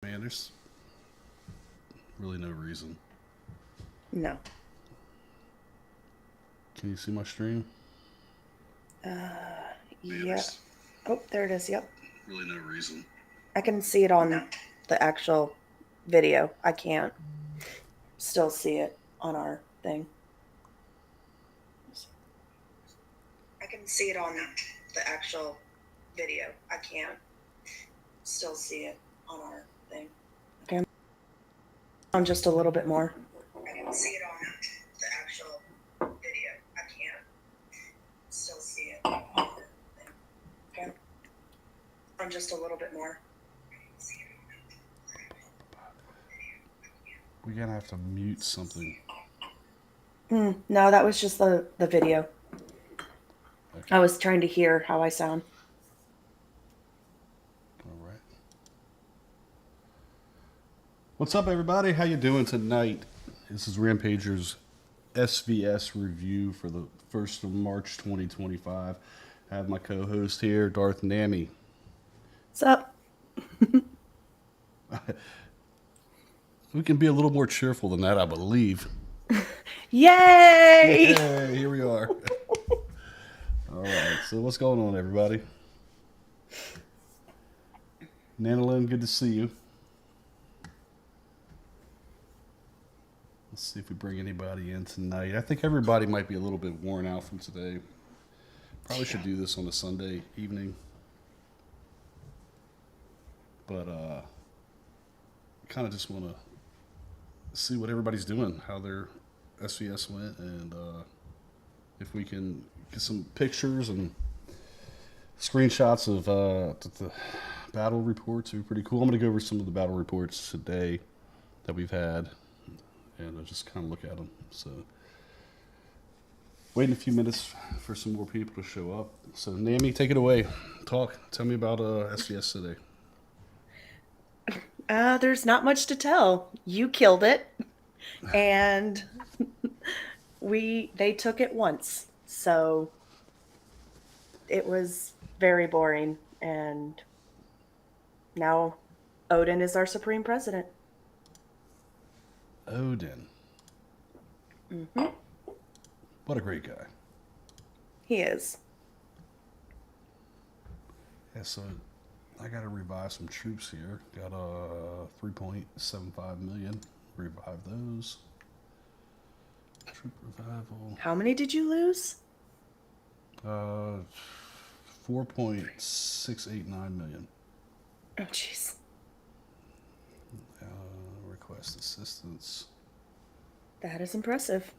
Man, there's really no reason. No. Can you see my stream? Yeah. Oh, there it is. Yep. Really no reason. I can see it on the actual video. I can't still see it on our thing. I can see it on the actual video. I can't still see it on our thing. Okay. On just a little bit more. I can see it on the actual video. I can't still see it on our thing. Okay. On just a little bit more. We're gonna have to mute something. No, that was just the video. Okay. I was trying to hear how I sound. All right. What's up, everybody? How you doing tonight? This is RampageR's SVS review for the 1st of March 2025. I have my co-host here, Darth Nami. What's up? We can be a little more cheerful than that, I believe. Yay! Hey, here we are. All right, so what's going on, everybody? Nanolin, good to see you. Let's see if we bring anybody in tonight. I think everybody might be a little bit worn out from today. Probably should do this on a Sunday evening. But kind of just want to see what everybody's doing, how their SVS went, and if we can get some pictures and screenshots of the battle reports. It would be pretty cool. I'm going to go over some of the battle reports today that we've had, and I'll just kind of look at them. So, waiting a few minutes for some more people to show up. So, Nami, take it away. Tell me about SVS today. There's not much to tell. You killed it, and they took it once, so it was very boring. And now Odin is our supreme president. Odin. Mm-hmm. What a great guy. He is. Yeah, so I got to revive some troops here. Got 3.75 million. Revive those. Troop revival. How many did you lose? 4.689 million. Oh, jeez. Request assistance. That is impressive.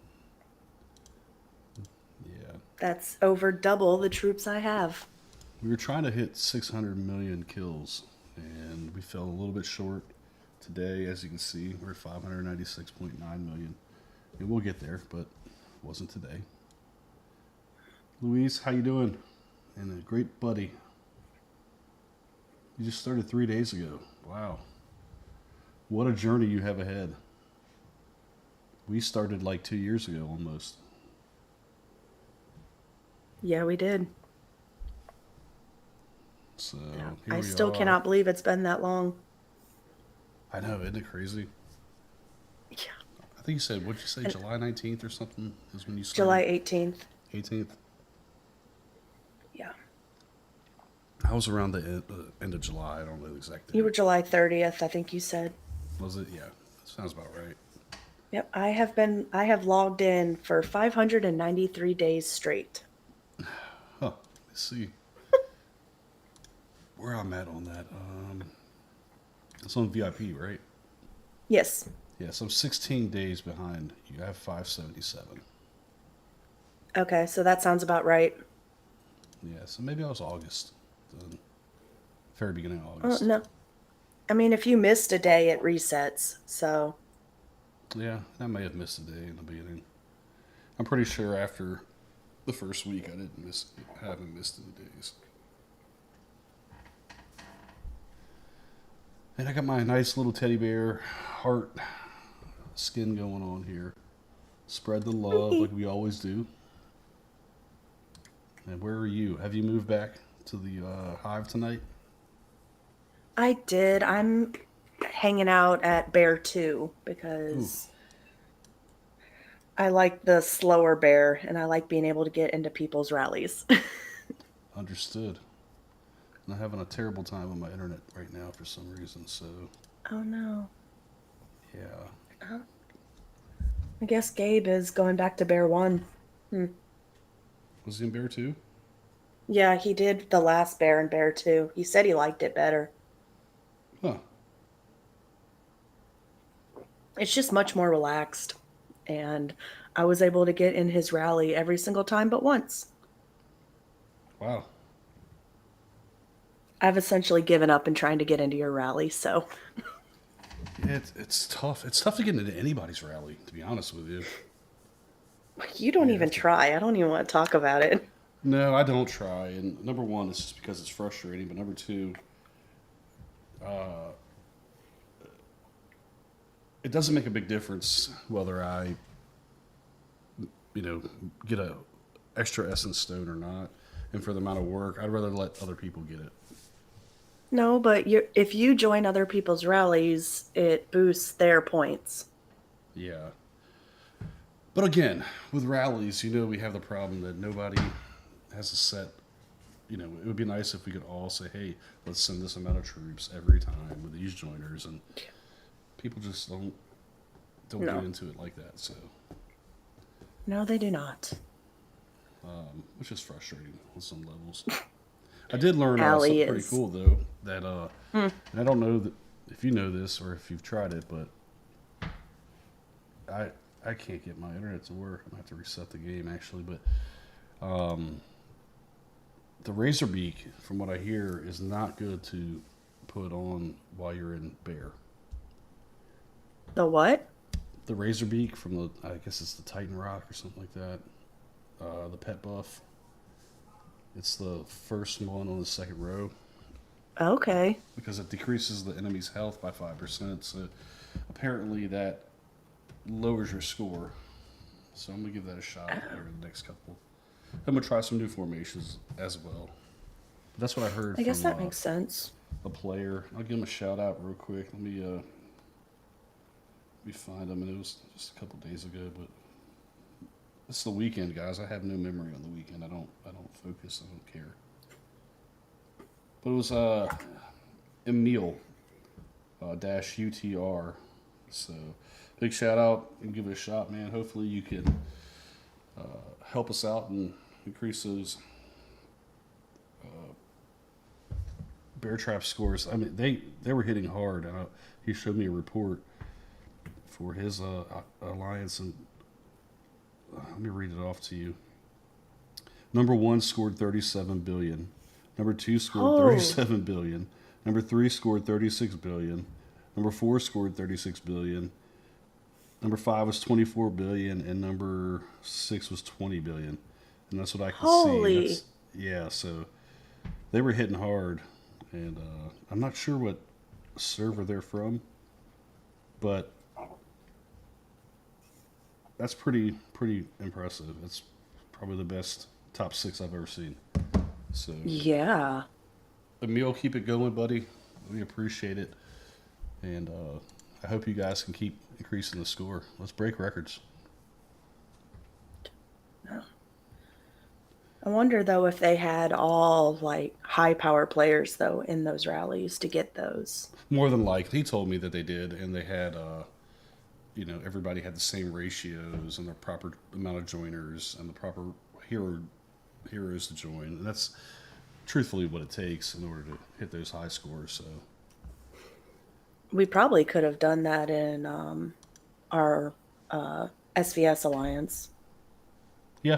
Yeah. That's over double the troops I have. We were trying to hit 600 million kills, and we fell a little bit short today. As you can see, we're at 596.9 million. And we'll get there, but it wasn't today. Luis, how you doing? And a great buddy. You just started 3 days ago. Wow. What a journey you have ahead. We started like 2 years ago almost. Yeah, we did. So I still cannot believe it's been that long. I know, isn't it crazy? Yeah. I think you said, what'd you say, July 19th or something is when you started? July 18th. 18th? Yeah. I was around the end of July. I don't know the exact date. You were July 30th, I think you said. Was it? Yeah. Sounds about right. Yep, I have logged in for 593 days straight. Huh. Let's see. Where I'm at on that. It's on VIP, right? Yes. Yeah, so I'm 16 days behind. You have 577. Okay, so that sounds about right. Yeah, so maybe I was August. The very beginning of August. No. I mean, if you missed a day, it resets, so. Yeah, I may have missed a day in the beginning. I'm pretty sure after the first week I haven't missed any days. And I got my nice little teddy bear heart skin going on here. Spread the love like we always do. And where are you? Have you moved back to the hive tonight? I did. I'm hanging out at Bear 2 because I like the slower bear and I like being able to get into people's rallies. Understood. I'm having a terrible time with my internet right now for some reason, so Oh no. yeah. Oh, I guess Gabe is going back to Bear 1. Was he in Bear 2? Yeah, he did the last Bear in Bear 2. He said he liked it better. Huh. It's just much more relaxed. And I was able to get in his rally every single time but once. Wow. I've essentially given up in trying to get into your rally, so. Yeah, it's tough. It's tough to get into anybody's rally, to be honest with you. You don't Yeah, even that's a- try. I don't even want to talk about it. No, I don't try. And number one, it's just because it's frustrating. But number two, it doesn't make a big difference whether I, get a extra essence stone or not. And for the amount of work, I'd rather let other people get it. No, but if you join other people's rallies, it boosts their points. Yeah. But again, with rallies, we have the problem that nobody has a set. It would be nice if we could all say, hey, let's send this amount of troops every time with these joiners. And people just don't No. get into it like that. So, No, they do not. which is frustrating on some levels. I did learn Allie something pretty is. cool, though, that, and I don't know if you know this or if you've tried it, but I can't get my internet to work. I'm going to have to reset the game, actually. But the Razorbeak, from what I hear, is not good to put on while you're in Bear. The what? The Razorbeak from I guess it's the Titan Rock or something like that. The pet buff. It's the first one on the second row Okay. because it decreases the enemy's health by 5%. So apparently that lowers your score. So I'm gonna give that a shot here in the next couple. I'm gonna try some new formations as well. But that's what I heard I guess from that makes sense. a player. I'll give him a shout out real quick. Let me find him. And it was just a couple days ago, but it's the weekend, guys. I have no memory on the weekend. I don't focus. I don't care. But it was Emil dash UTR. So big shout out and give it a shot, man. Hopefully you can help us out and increase those bear trap scores. I mean, they were hitting hard. He showed me a report for his alliance, and let me read it off to you. Number 1 scored 37 billion. Number 2 scored 37 billion. Number 3 scored 36 billion. Number 4 scored 36 billion. Number 5 was 24 billion, and number 6 was 20 billion. And that's what I can see. Yeah, so they were hitting hard, and I'm not sure what server they're from, but that's pretty impressive. It's probably the best top 6 I've ever seen. So Yeah. Emil, keep it going, buddy. We appreciate it, and I hope you guys can keep increasing the score. Let's break records. I wonder though if they had all like high power players though in those rallies to get those. More than likely, he told me that they did, and they had, everybody had the same ratios and the proper amount of joiners and the proper heroes to join. And that's truthfully what it takes in order to hit those high scores. So We probably could have done that in our SVS alliance. yeah,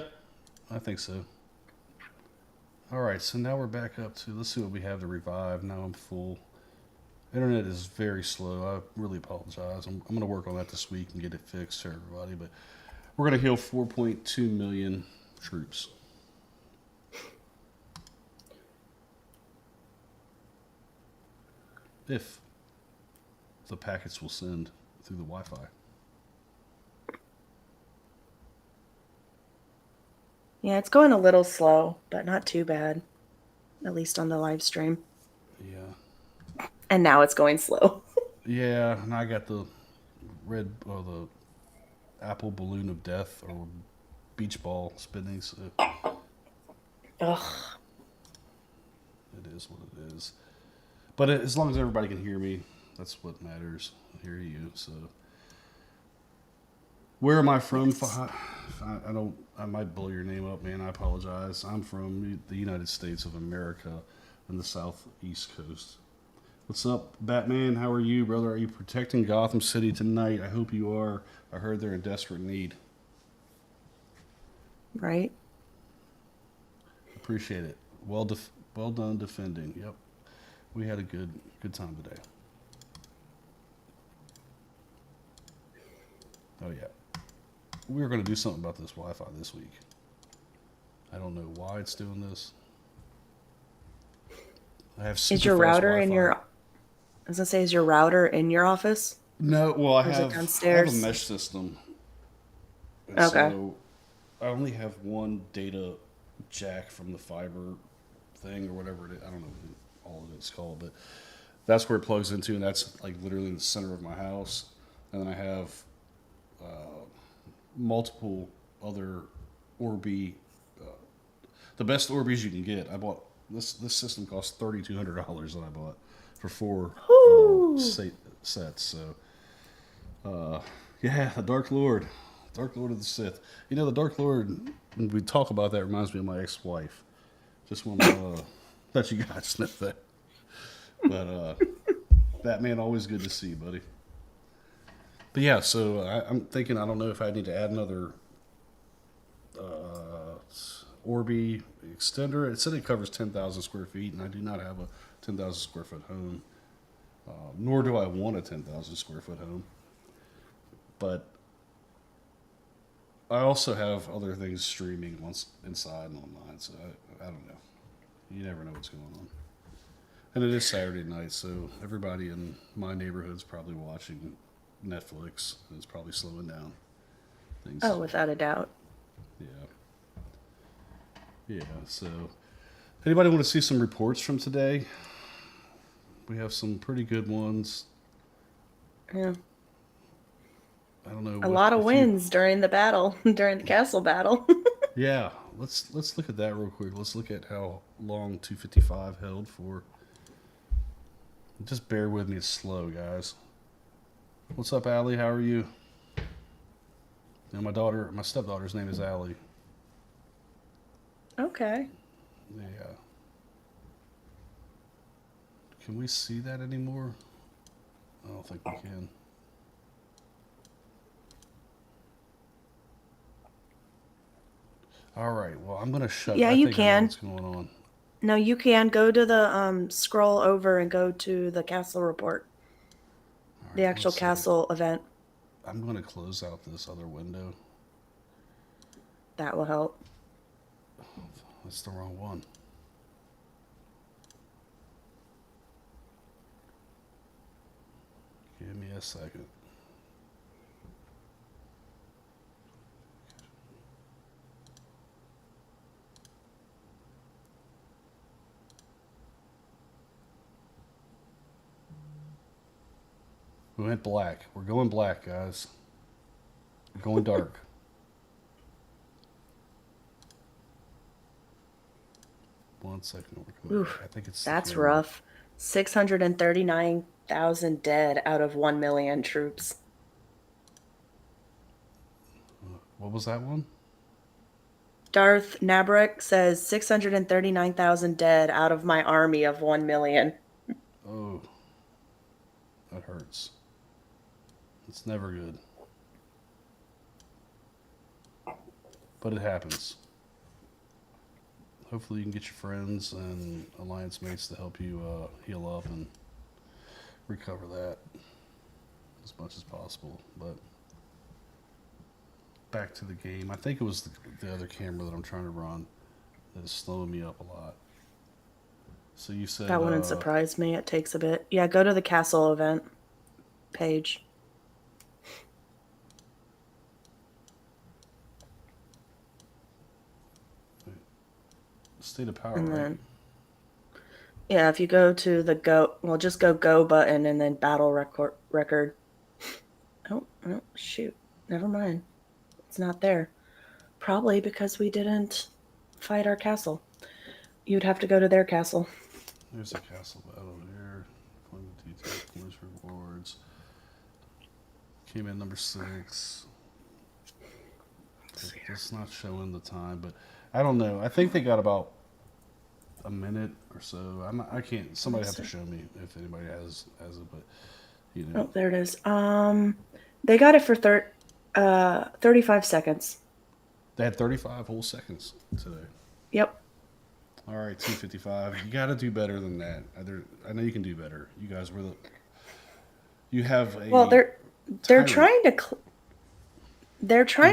I think so. All right, so now we're back up to, let's see what we have to revive. Now I'm full. Internet is very slow. I really apologize. I'm going to work on that this week and get it fixed for everybody. But we're going to heal 4.2 million troops. If the packets will send through the Wi-Fi. Yeah, it's going a little slow, but not too bad. At least on the live stream. Yeah. And now it's going slow. Yeah, and I got the red, or the apple balloon of death, or beach ball spinning. So Ugh. it is what it is. But as long as everybody can hear me, that's what matters. I hear you. So where am I from? Yes. I don't. I might blow your name up, man. I apologize. I'm from the United States of America, in the southeast coast. What's up, Batman? How are you, brother? Are you protecting Gotham City tonight? I hope you are. I heard they're in desperate need. Right? Appreciate it. Well done defending. Yep, we had a good time today. Oh yeah, we were going to do something about this Wi-Fi this week. I don't know why it's doing this. I have super Is your fast router in Wi-Fi. your? I was gonna say, is your router in your office? No, well, Or is it I have a downstairs? mesh system, and Okay. so I only have one data jack from the fiber thing or whatever it is. I don't know what all of it's called, but that's where it plugs into, and that's like literally in the center of my house. And then I have multiple other Orbi, uh, the best Orbis you can get. I bought this system cost $3,200 that I bought for four Whoo! sets. So yeah, the Dark Lord of the Sith. You know, the Dark Lord. When we talk about that, reminds me of my ex-wife. Just want to let you guys know that. But Batman, always good to see you, buddy. But yeah, so I'm thinking, I don't know if I need to add another Orbi extender. It said it covers 10,000 square feet, and I do not have a 10,000 square foot home, nor do I want a 10,000 square foot home. But I also have other things streaming once inside and online, so I don't know. You never know what's going on. And it is Saturday night, so everybody in my neighborhood's probably watching Netflix, and it's probably slowing down things. Oh, without a doubt. Yeah. Yeah, so anybody want to see some reports from today? We have some pretty good ones. Yeah. I don't know A what lot of if you. wins during the battle, during the castle battle. Yeah, let's look at that real quick. Let's look at how long 255 held for. Just bear with me, it's slow, guys. What's up, Allie? How are you? And my stepdaughter's name is Allie. Okay. Yeah. Can we see that anymore? I don't think we can. All right. Well, I'm gonna shut. Yeah, I you think I know can. what's going on. No, you can go to the scroll over and go to the castle report, All the right. One actual second. castle event. I'm gonna close out this other window. That will help. That's the wrong one. Give me a second. We went black. We're going black, guys. We're going dark. One second. We're coming Oof, back. I think it's the that's camera. rough. 639,000 dead out of 1 million troops. What was that one? Darth Nabrek says 639,000 dead out of my army of 1 million. Oh, that hurts. It's never good. But it happens. Hopefully you can get your friends and alliance mates to help you heal up and recover that as much as possible. But back to the game. I think it was the other camera that I'm trying to run that is slowing me up a lot. So you said That wouldn't surprise me. It takes a bit. Yeah, go to the castle event page. state of power, And right? then, Yeah, if you go to the just go button and then battle record. Oh, shoot. Never mind. It's not there. Probably because we didn't fight our castle. You'd have to go to their castle. There's a castle battle here. Point detail, points, rewards. Came in number 6. It's not showing the time, but I don't know. I think they got about a minute or so. I can't. Somebody have to show me if anybody has it, but you know. Oh, there it is. They got it for 35 seconds. They had 35 whole seconds today. Yep. All right, 255. You got to do better than that. I know you can do better. You guys were the. You have a. Well, they're Tyrant. trying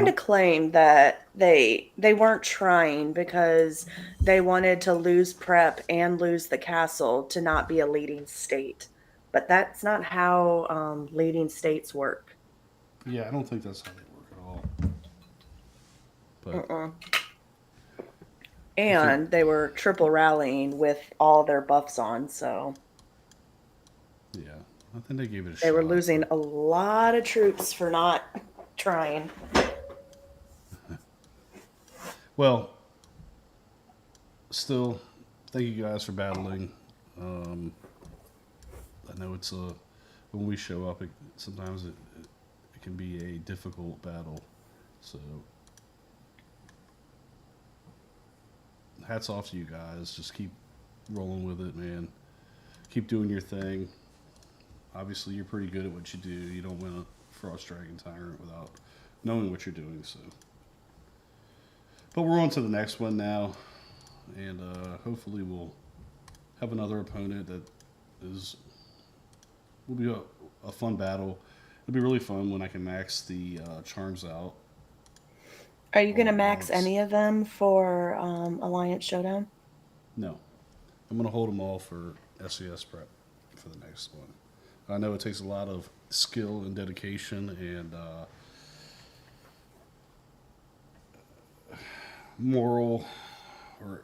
to claim that they weren't trying because they wanted to lose prep and lose the castle to not be a leading state. But that's not how leading states work. Yeah, I don't think that's how they work at all. But And they were triple rallying with all their buffs on, so yeah, I think they gave it a shot. they were losing a lot of troops for not trying. Well, still, thank you guys for battling. I know it's when we show up, sometimes it can be a difficult battle. So, hats off to you guys. Just keep rolling with it, man. Keep doing your thing. Obviously, you're pretty good at what you do. You don't win a Frost Dragon Tyrant without knowing what you're doing. So, but we're on to the next one now, and hopefully we'll have another opponent that will be a fun battle. It'll be really fun when I can max the charms out. Are you going to max any of them for Alliance Showdown? No. I'm going to hold them all for SVS prep for the next one. I know it takes a lot of skill and dedication and moral or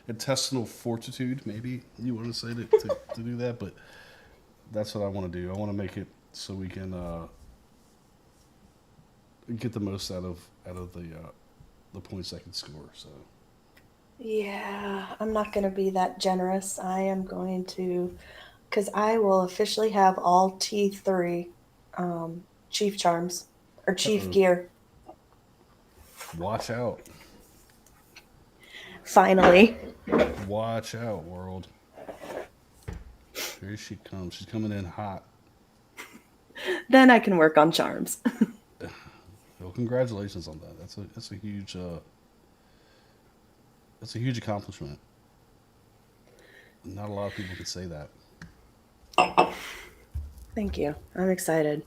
intestinal fortitude, maybe you want to say, to do that, but that's what I want to do. I want to make it so we can get the most out of the points I can score. So Yeah, I'm not going to be that generous. I am going to, because I will officially have all T3 Chief Charms or Chief Gear. Watch out. Finally. Watch out, world. Here she comes. She's coming in hot. Then I can work on charms. Well, congratulations on that. That's a huge accomplishment. Not a lot of people can say that. Thank you. I'm excited.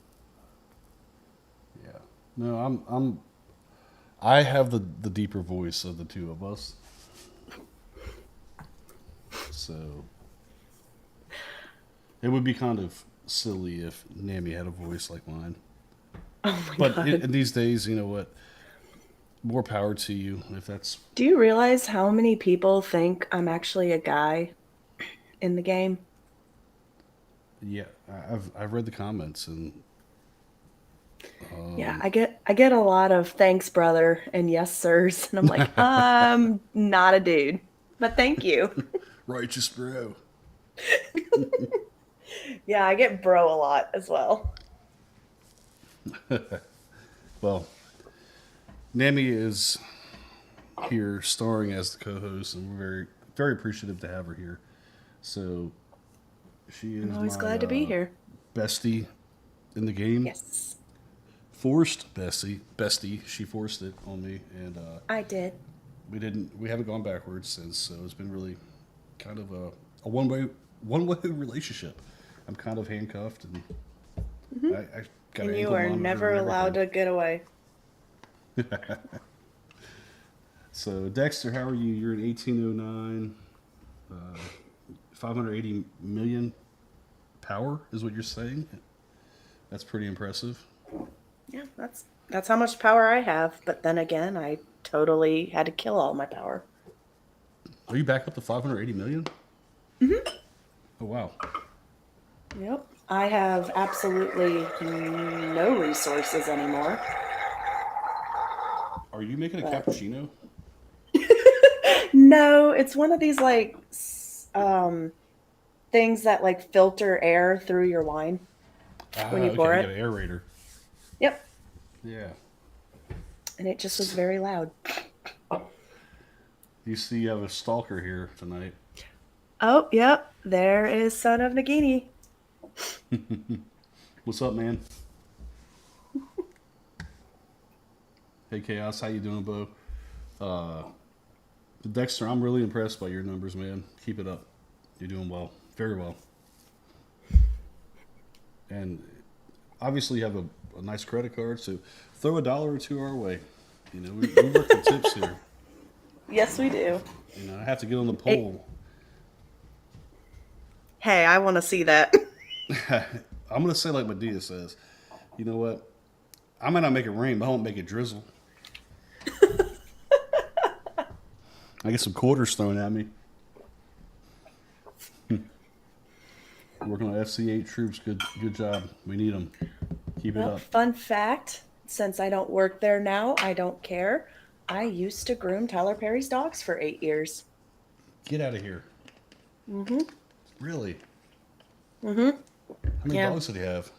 Yeah. No, I have the deeper voice of the two of us. So it would be kind of silly if Nami had a voice like mine. Oh my But God. in these days, you know what? More power to you if that's. Do you realize how many people think I'm actually a guy in the game? Yeah, I've read the comments and. Yeah, I get a lot of thanks, brother, and yes, sirs, and I'm like, I'm not a dude, but thank you. Righteous bro. Yeah, I get bro a lot as well. Well, Nami is here starring as the co-host, and we're very, very appreciative to have her here. So she is I'm always glad to be here. bestie in the game. Yes, Forced bestie. She forced it on me, and I did. we haven't gone backwards since. So it's been really kind of a one-way relationship. I'm kind of handcuffed, and I got And an you ankle are monitor never and allowed to everything. get away. So Dexter, how are you? You're in 1809. 580 million power is what you're saying. That's pretty impressive. Yeah, that's how much power I have. But then again, I totally had to kill all my power. Are you back up to 580 million? Oh, wow. Yep. I have absolutely no resources anymore. Are you making a But cappuccino? no, it's one of these like things that like filter air through your wine Ah, when you okay. pour You got it. an aerator. Yep. Yeah. And it just was very loud. You see, you have a stalker here tonight. Oh, yep. There is Son of Nagini. What's up, man? Hey, Chaos. How you doing, Bo? Uh, Dexter, I'm really impressed by your numbers, man. Keep it up. You're doing well. Very well. And obviously you have a nice credit card, so throw $1 or two our way. You know, we work for tips here. Yes, we do. You know, I have to get on the Hey, poll. hey, I want to see that. I'm going to say like Medea says, you know what? I might not make it rain, but I won't make it drizzle. I get some quarters thrown at me. Working on FC8 troops. Good job. We need them. Keep it Well, up. fun fact, since I don't work there now, I don't care. I used to groom Tyler Perry's dogs for 8 years. Get out of here. Mm-hmm. Really? Mm-hmm. How many Yeah. dogs did he have?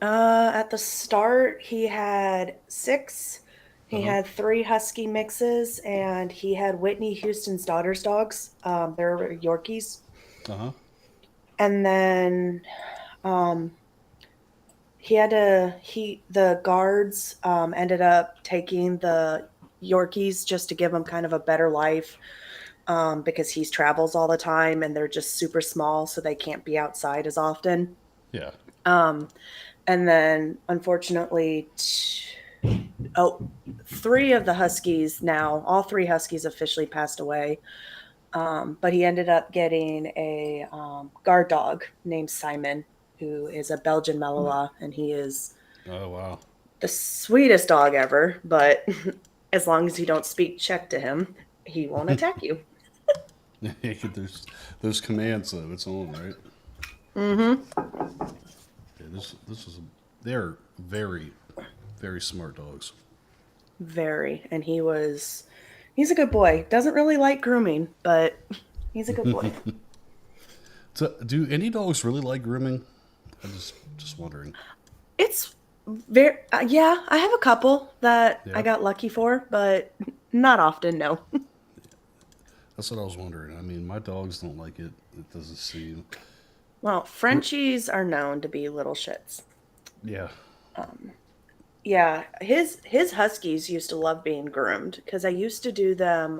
At the start, he had 6. He Uh-huh. had 3 husky mixes, and he had Whitney Houston's daughter's dogs. They're Yorkies. Uh-huh. And then um, the guards ended up taking the Yorkies just to give him kind of a better life, because he travels all the time and they're just super small, so they can't be outside as often. Yeah. Um, and then, unfortunately, 3 of the Huskies now, all 3 Huskies officially passed away. But he ended up getting a guard dog named Simon, who is a Belgian Malinois, and he is Oh, wow. the sweetest dog ever. But as long as you don't speak Czech to him, he won't attack you. There's those commands of its own, right? Mm-hmm. Yeah, this is they're very, very smart dogs. Very. And he's a good boy. Doesn't really like grooming, but he's a good boy. So, do any dogs really like grooming? I'm just wondering. It's very, yeah, I have a couple that I Yeah, got lucky for, but not often, no. that's what I was wondering. I mean, my dogs don't like it. It doesn't seem. Well, Gr- Frenchies are known to be little shits. Yeah. Yeah, his huskies used to love being groomed because I used to do them.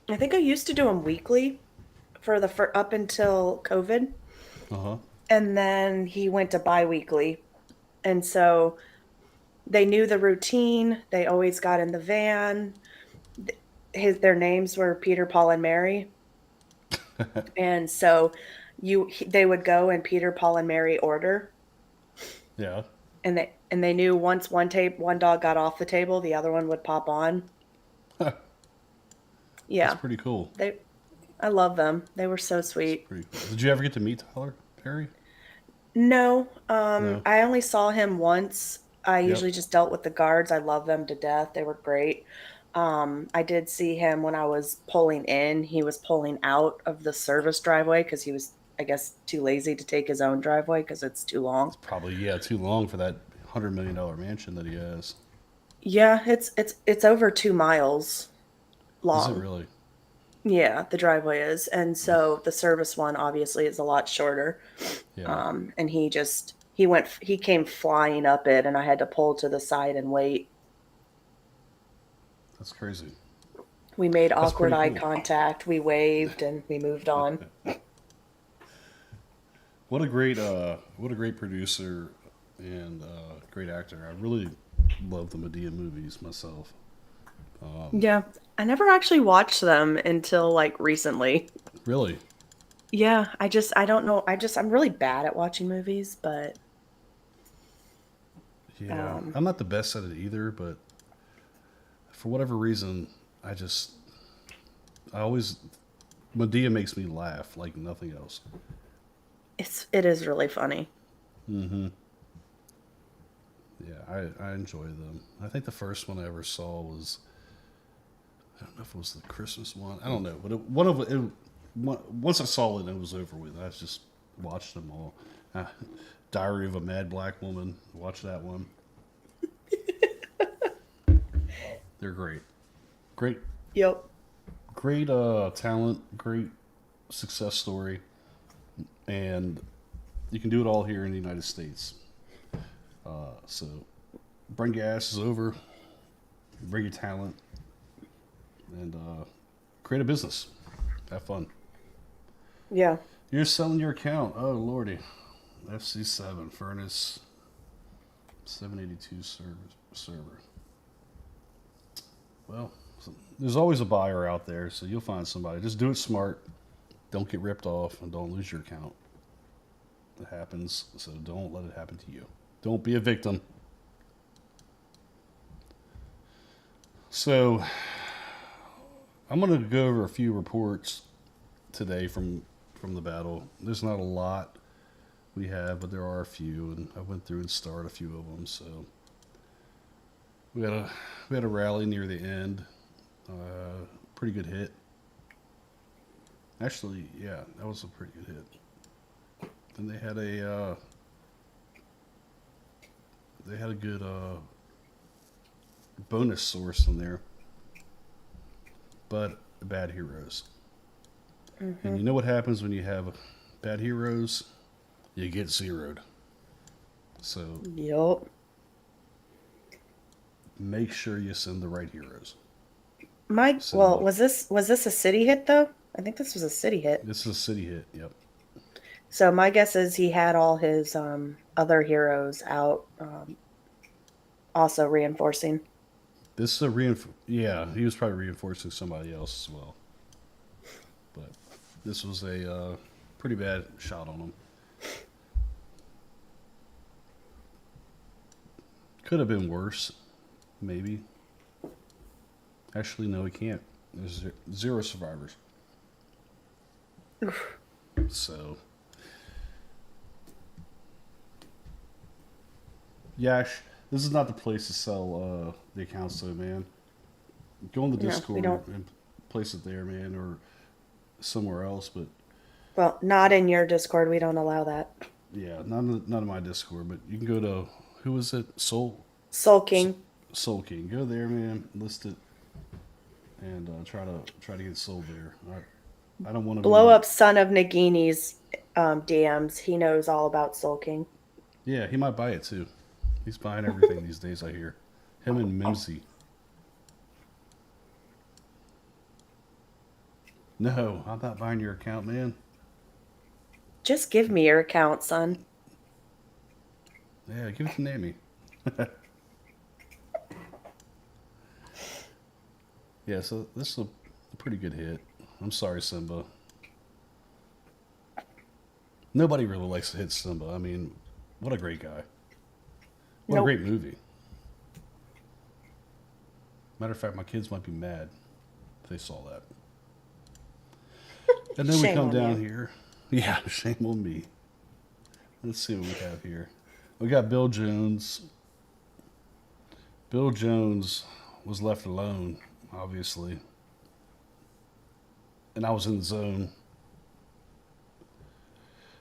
I think I used to do them weekly for up until COVID, Uh huh. and then he went to bi-weekly, and so they knew the routine. They always got in the van. Their names were Peter, Paul, and Mary, and so they would go in Peter, Paul, and Mary order, Yeah. and they knew once one dog got off the table, the other one would pop on. That's Yeah, pretty cool. they I love them. They were so That's sweet. pretty cool. Did you ever get to meet Tyler Perry? No, No. I only saw him once. I Yep. usually just dealt with the guards. I love them to death. They were great. I did see him when I was pulling in. He was pulling out of the service driveway because he was, I guess, too lazy to take his own driveway because it's too long. It's probably too long for that $100 million mansion that he has. Yeah, it's over 2 miles Is it long. really? Yeah, the driveway is, and so the service one obviously is a lot shorter. Yeah. And he came flying up it, and I had to pull to the side and wait. That's crazy. We made That's awkward pretty eye cool. contact. We waved and we moved on. What a great producer and great actor. I really love the Medea movies myself. Yeah, I never actually watched them until like recently. Really? Yeah, I don't know. I'm really bad at watching movies, but Yeah. um I'm not the best at it either, but for whatever reason, Medea makes me laugh like nothing else. It is really funny. Mm-hmm. Yeah, I enjoy them. I think the first one I ever saw was, I don't know if it was the Christmas one. I don't know, but once I saw it, it was over with. I just watched them all. Diary of a Mad Black Woman. Watch that one. They're great. Great. Yep. Great talent. Great success story. And you can do it all here in the United States. So bring your asses over. Bring your talent. And create a business. Have fun. Yeah. You're selling your account. Oh, lordy. FC7 Furnace 782 server. Well, there's always a buyer out there, so you'll find somebody. Just do it smart. Don't get ripped off, and don't lose your account. It happens, so don't let it happen to you. Don't be a victim. So, I'm going to go over a few reports today from the battle. There's not a lot we have, but there are a few, and I went through and starred a few of them. So we had a rally near the end. Pretty good hit. Actually, yeah, that was a pretty good hit. And they had a good bonus source in there, but bad heroes. Mm-hmm. And you know what happens when you have bad heroes? You get zeroed. So Yep. make sure you send the right heroes. Was this a city hit though? I think this was a city hit. This is a city hit. Yep. So my guess is he had all his other heroes out, also reinforcing. This is a yeah, he was probably reinforcing somebody else as well. But this was a pretty bad shot on him. Could have been worse, maybe. Actually, no, he can't. There's 0 survivors. So, Yash, this is not the place to sell the accounts, though, man. Go on the Discord and place it there, man, or somewhere else. But not in your Discord. We don't allow that. Yeah, not in my Discord, but you can go to, who was it? Soul King. Soul King. Go there, man. List it, and try to get it sold there. I don't want to blow up Son of Nagini's DMs. He knows all about Soul King. Yeah, he might buy it too. He's buying everything these days, I hear. Him and Mimsy. No, I'm not buying your account, man. Just give me your account, son. Yeah, give it to Nami. Yeah, so this is a pretty good hit. I'm sorry, Simba. Nobody really likes to hit Simba. I mean, what a great guy. What a great movie. Matter of fact, my kids might be mad if they saw that. And then we come down here. Yeah, shame on me. Let's see what we have here. We got Bill Jones. Bill Jones was left alone, obviously. And I was in the zone.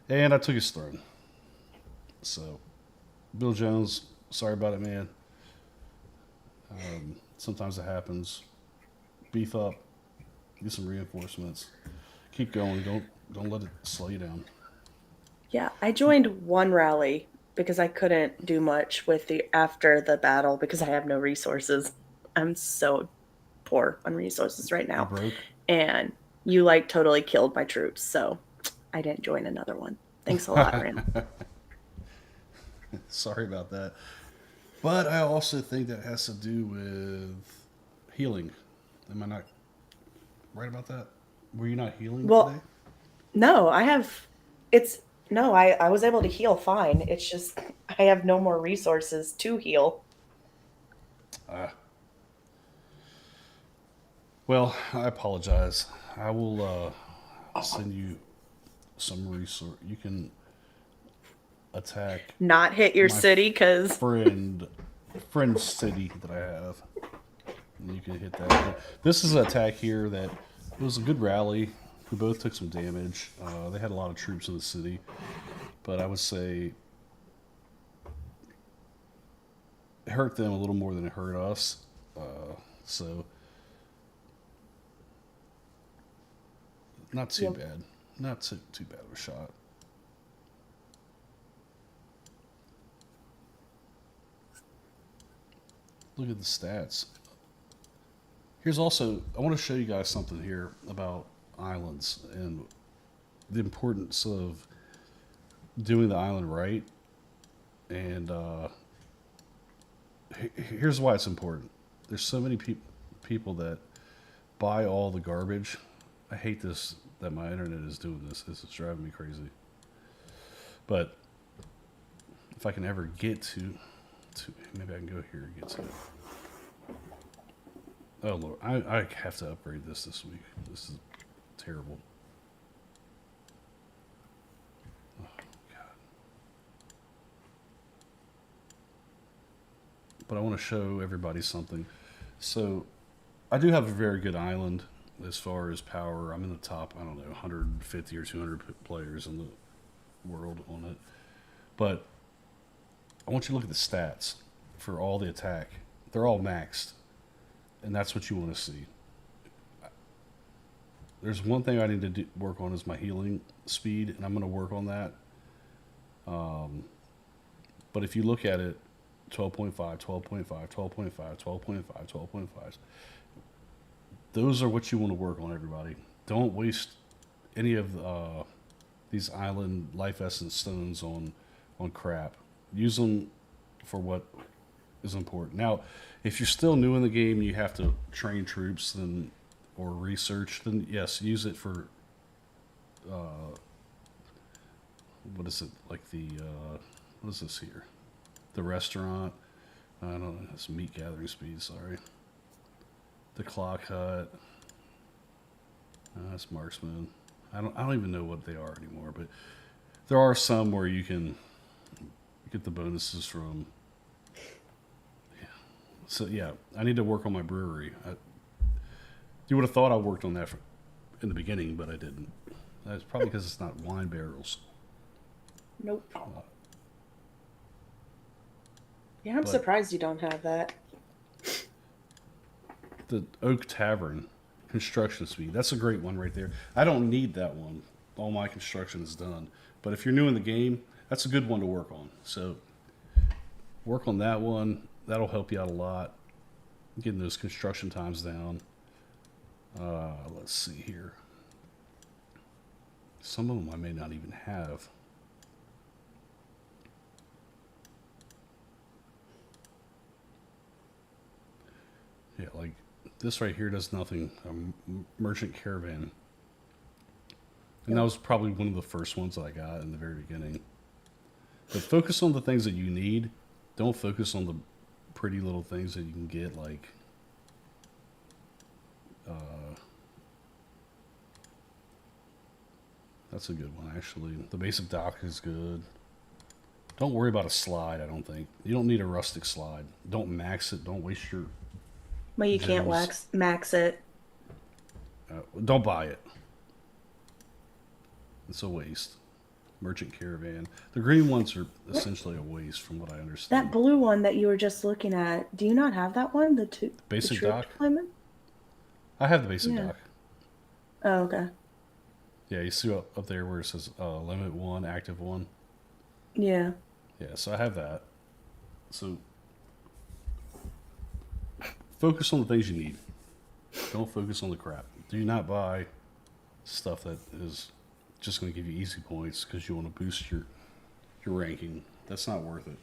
And I took his throne. So, Bill Jones, sorry about it, man. Sometimes it happens. Beef up. Get some reinforcements. Keep going. Don't let it slow you down. Yeah, I joined one rally because I couldn't do much after the battle because I have no resources. I'm so poor on resources right now. You're broke? And you totally killed my troops, so I didn't join another one. Thanks a lot, Ram. Sorry about that. But I also think that has to do with healing. Am I not right about that? Were you not healing today? No, I was able to heal fine. It's just I have no more resources to heal. Well, I apologize. I will send you some resource. You can attack Not hit your My city because friend city that I have. And you can hit that. But this is an attack here that it was a good rally. We both took some damage. They had a lot of troops in the city, but I would say it hurt them a little more than it hurt us. So not too bad. Not too bad of a shot. Look at the stats. Here's also, I want to show you guys something here about islands and the importance of doing the island right. And here's why it's important. There's so many people that buy all the garbage. I hate this, that my internet is doing this. This is driving me crazy. But if I can ever get to maybe I can go here and get to it. Oh Lord, I have to upgrade this week. This is terrible. Oh God. But I want to show everybody something. So I do have a very good island as far as power. I'm in the top, I don't know, 150 or 200 players in the world on it. But I want you to look at the stats for all the attack. They're all maxed. And that's what you want to see. There's one thing I need to work on is my healing speed, and I'm going to work on that. But if you look at it, 12.5, 12.5, 12.5, 12.5, 12.5. Those are what you want to work on, everybody. Don't waste any of these island life essence stones on crap. Use them for what is important. Now, if you're still new in the game, you have to train troops or research. Then yes, use it for what is it like the what is this here? The restaurant. I don't know. It's meat gathering speed. Sorry. The clock hut. That's marksman. I don't even know what they are anymore. But there are some where you can get the bonuses from. So yeah, I need to work on my brewery. You would have thought I worked on that in the beginning, but I didn't. That's probably because it's not wine barrels. Nope. Yeah, I'm surprised you don't have that. The Oak Tavern construction speed. That's a great one right there. I don't need that one. All my construction is done. But if you're new in the game, that's a good one to work on. So work on that one. That'll help you out a lot. Getting those construction times down. Let's see here. Some of them I may not even have. Yeah, like this right here does nothing. A merchant caravan. And that was probably one of the first ones that I got in the very beginning. But focus on the things that you need. Don't focus on the pretty little things that you can get, like that's a good one, actually. The basic dock is good. Don't worry about a slide, I don't think. You don't need a rustic slide. Don't max it. Don't waste your Well, you gems. can't max it. Don't buy it. It's a waste. Merchant caravan. The green ones are essentially a waste, from what I understand. That blue one that you were just looking at, do you not have that one? The Basic troop dock? deployment? I have the basic Yeah. dock. Oh, okay. Yeah, you see up there where it says limit 1, active 1? Yeah. Yeah, so I have that. So focus on the things you need. Don't focus on the crap. Do not buy stuff that is just going to give you easy points because you want to boost your ranking. That's not worth it.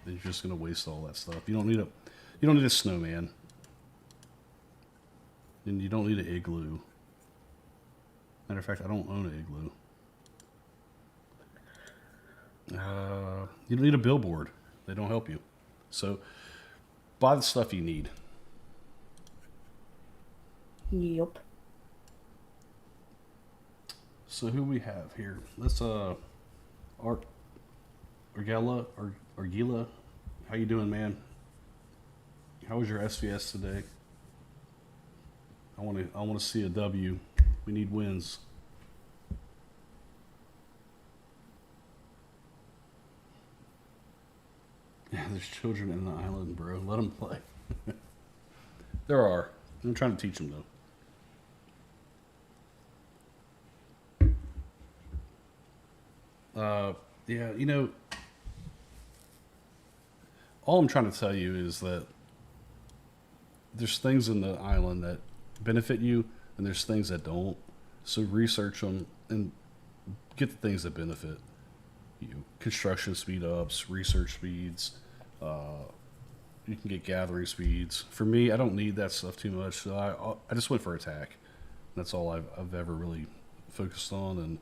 You're just going to waste all that stuff. You don't need a snowman, and you don't need an igloo. Matter of fact, I don't own an igloo. You don't need a billboard. They don't help you. So buy the stuff you need. Yup. So who we have here? Let's Art Argila. How you doing, man? How was your SVS today? I want to see a W. We need wins. Yeah, there's children in the island, bro. Let them play. There are. I'm trying to teach them though. Yeah, you know, all I'm trying to tell you is that there's things in the island that benefit you, and there's things that don't. So research them and get the things that benefit you. Construction speed ups, research speeds. You can get gathering speeds. For me, I don't need that stuff too much. So I just went for attack. That's all I've ever really focused on,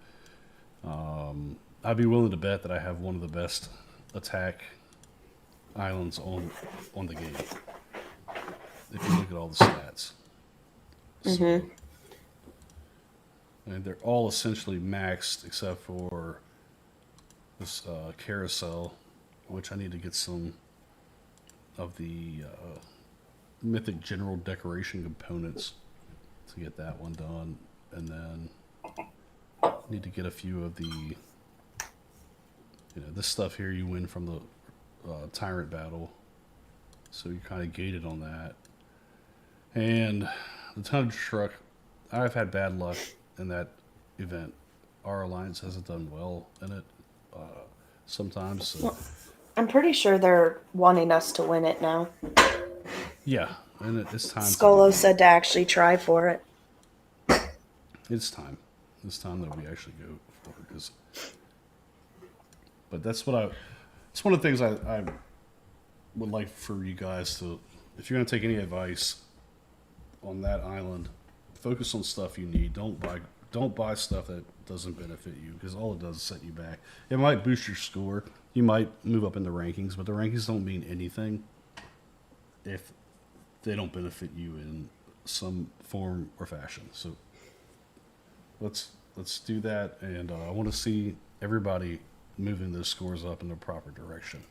and I'd be willing to bet that I have one of the best attack islands on the game. If you look at all the stats. So, and they're all essentially maxed except for this carousel, which I need to get some of the mythic general decoration components to get that one done, and then need to get a few of the, this stuff here you win from the Tyrant battle, so you're kind of gated on that. And the tonnage truck, I've had bad luck in that event. Our alliance hasn't done well in it sometimes. So. Well, I'm pretty sure they're wanting us to win it now. Yeah, and it's time. Skolo said to actually try for it. It's time. It's time that we actually go for it. But that's what it's one of the things I would like for you guys to, if you're going to take any advice on that island, focus on stuff you need. Don't buy stuff that doesn't benefit you, because all it does is set you back. It might boost your score. You might move up in the rankings, but the rankings don't mean anything if they don't benefit you in some form or fashion. So let's do that, and I want to see everybody moving those scores up in the proper direction.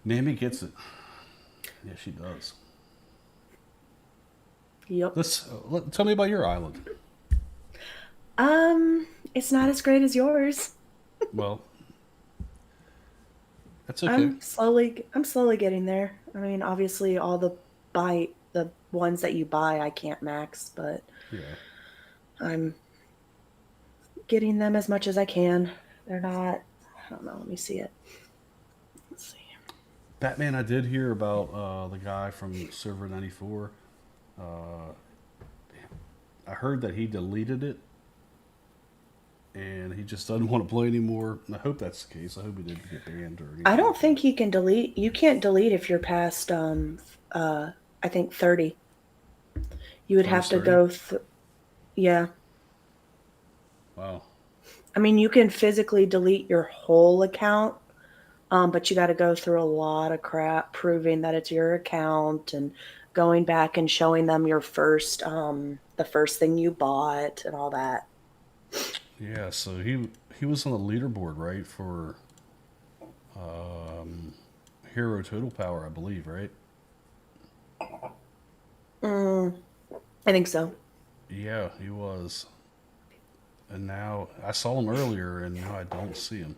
Nami gets it. Yeah, she does. Yep. Tell me about your island. It's not as great as yours. Well, that's okay. I'm slowly getting there. I mean, obviously, all the ones that you buy, I can't max, but yeah, I'm getting them as much as I can. They're not. I don't know. Let me see it. Let's see. Batman. I did hear about the guy from Server 94. I heard that he deleted it, and he just doesn't want to play anymore. And I hope that's the case. I hope he didn't get banned or anything. I don't think he can delete. You can't delete if you're past, I think 30. You would have to go yeah. Wow. I mean, you can physically delete your whole account, but you got to go through a lot of crap proving that it's your account and going back and showing them your first, the first thing you bought and all that. Yeah, so he was on the leaderboard, right, for Hero Total Power, I believe, right? I think so. Yeah, he was. And now I saw him earlier, and now I don't see him.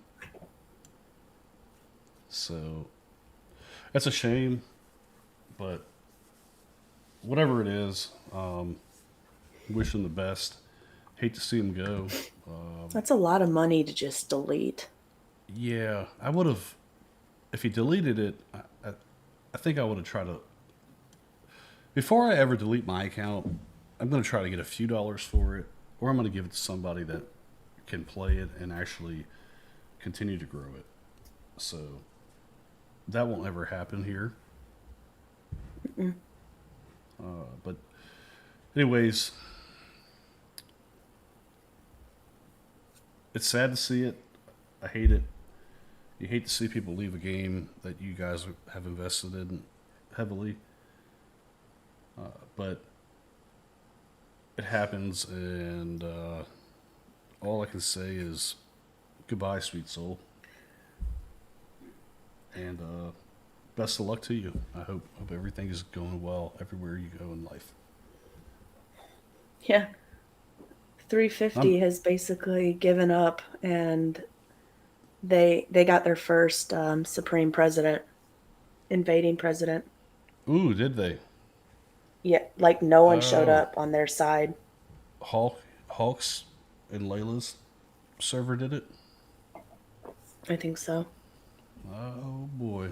So that's a shame, but whatever it is, wish him the best. Hate to see him go. That's a lot of money to just delete. Yeah, I would have. If he deleted it, I think I would have tried to. Before I ever delete my account, I'm going to try to get a few dollars for it, or I'm going to give it to somebody that can play it and actually continue to grow it. So that won't ever happen here. But anyways, it's sad to see it. I hate it. You hate to see people leave a game that you guys have invested in heavily. But it happens, and all I can say is goodbye, sweet soul. And best of luck to you. I hope everything is going well everywhere you go in life. Yeah. 350 has basically given up, and they got their first supreme president, invading president. Ooh, did they? Yeah, like no one showed Oh, up on their side. Hawks and Layla's server did it? I think so. Oh, boy.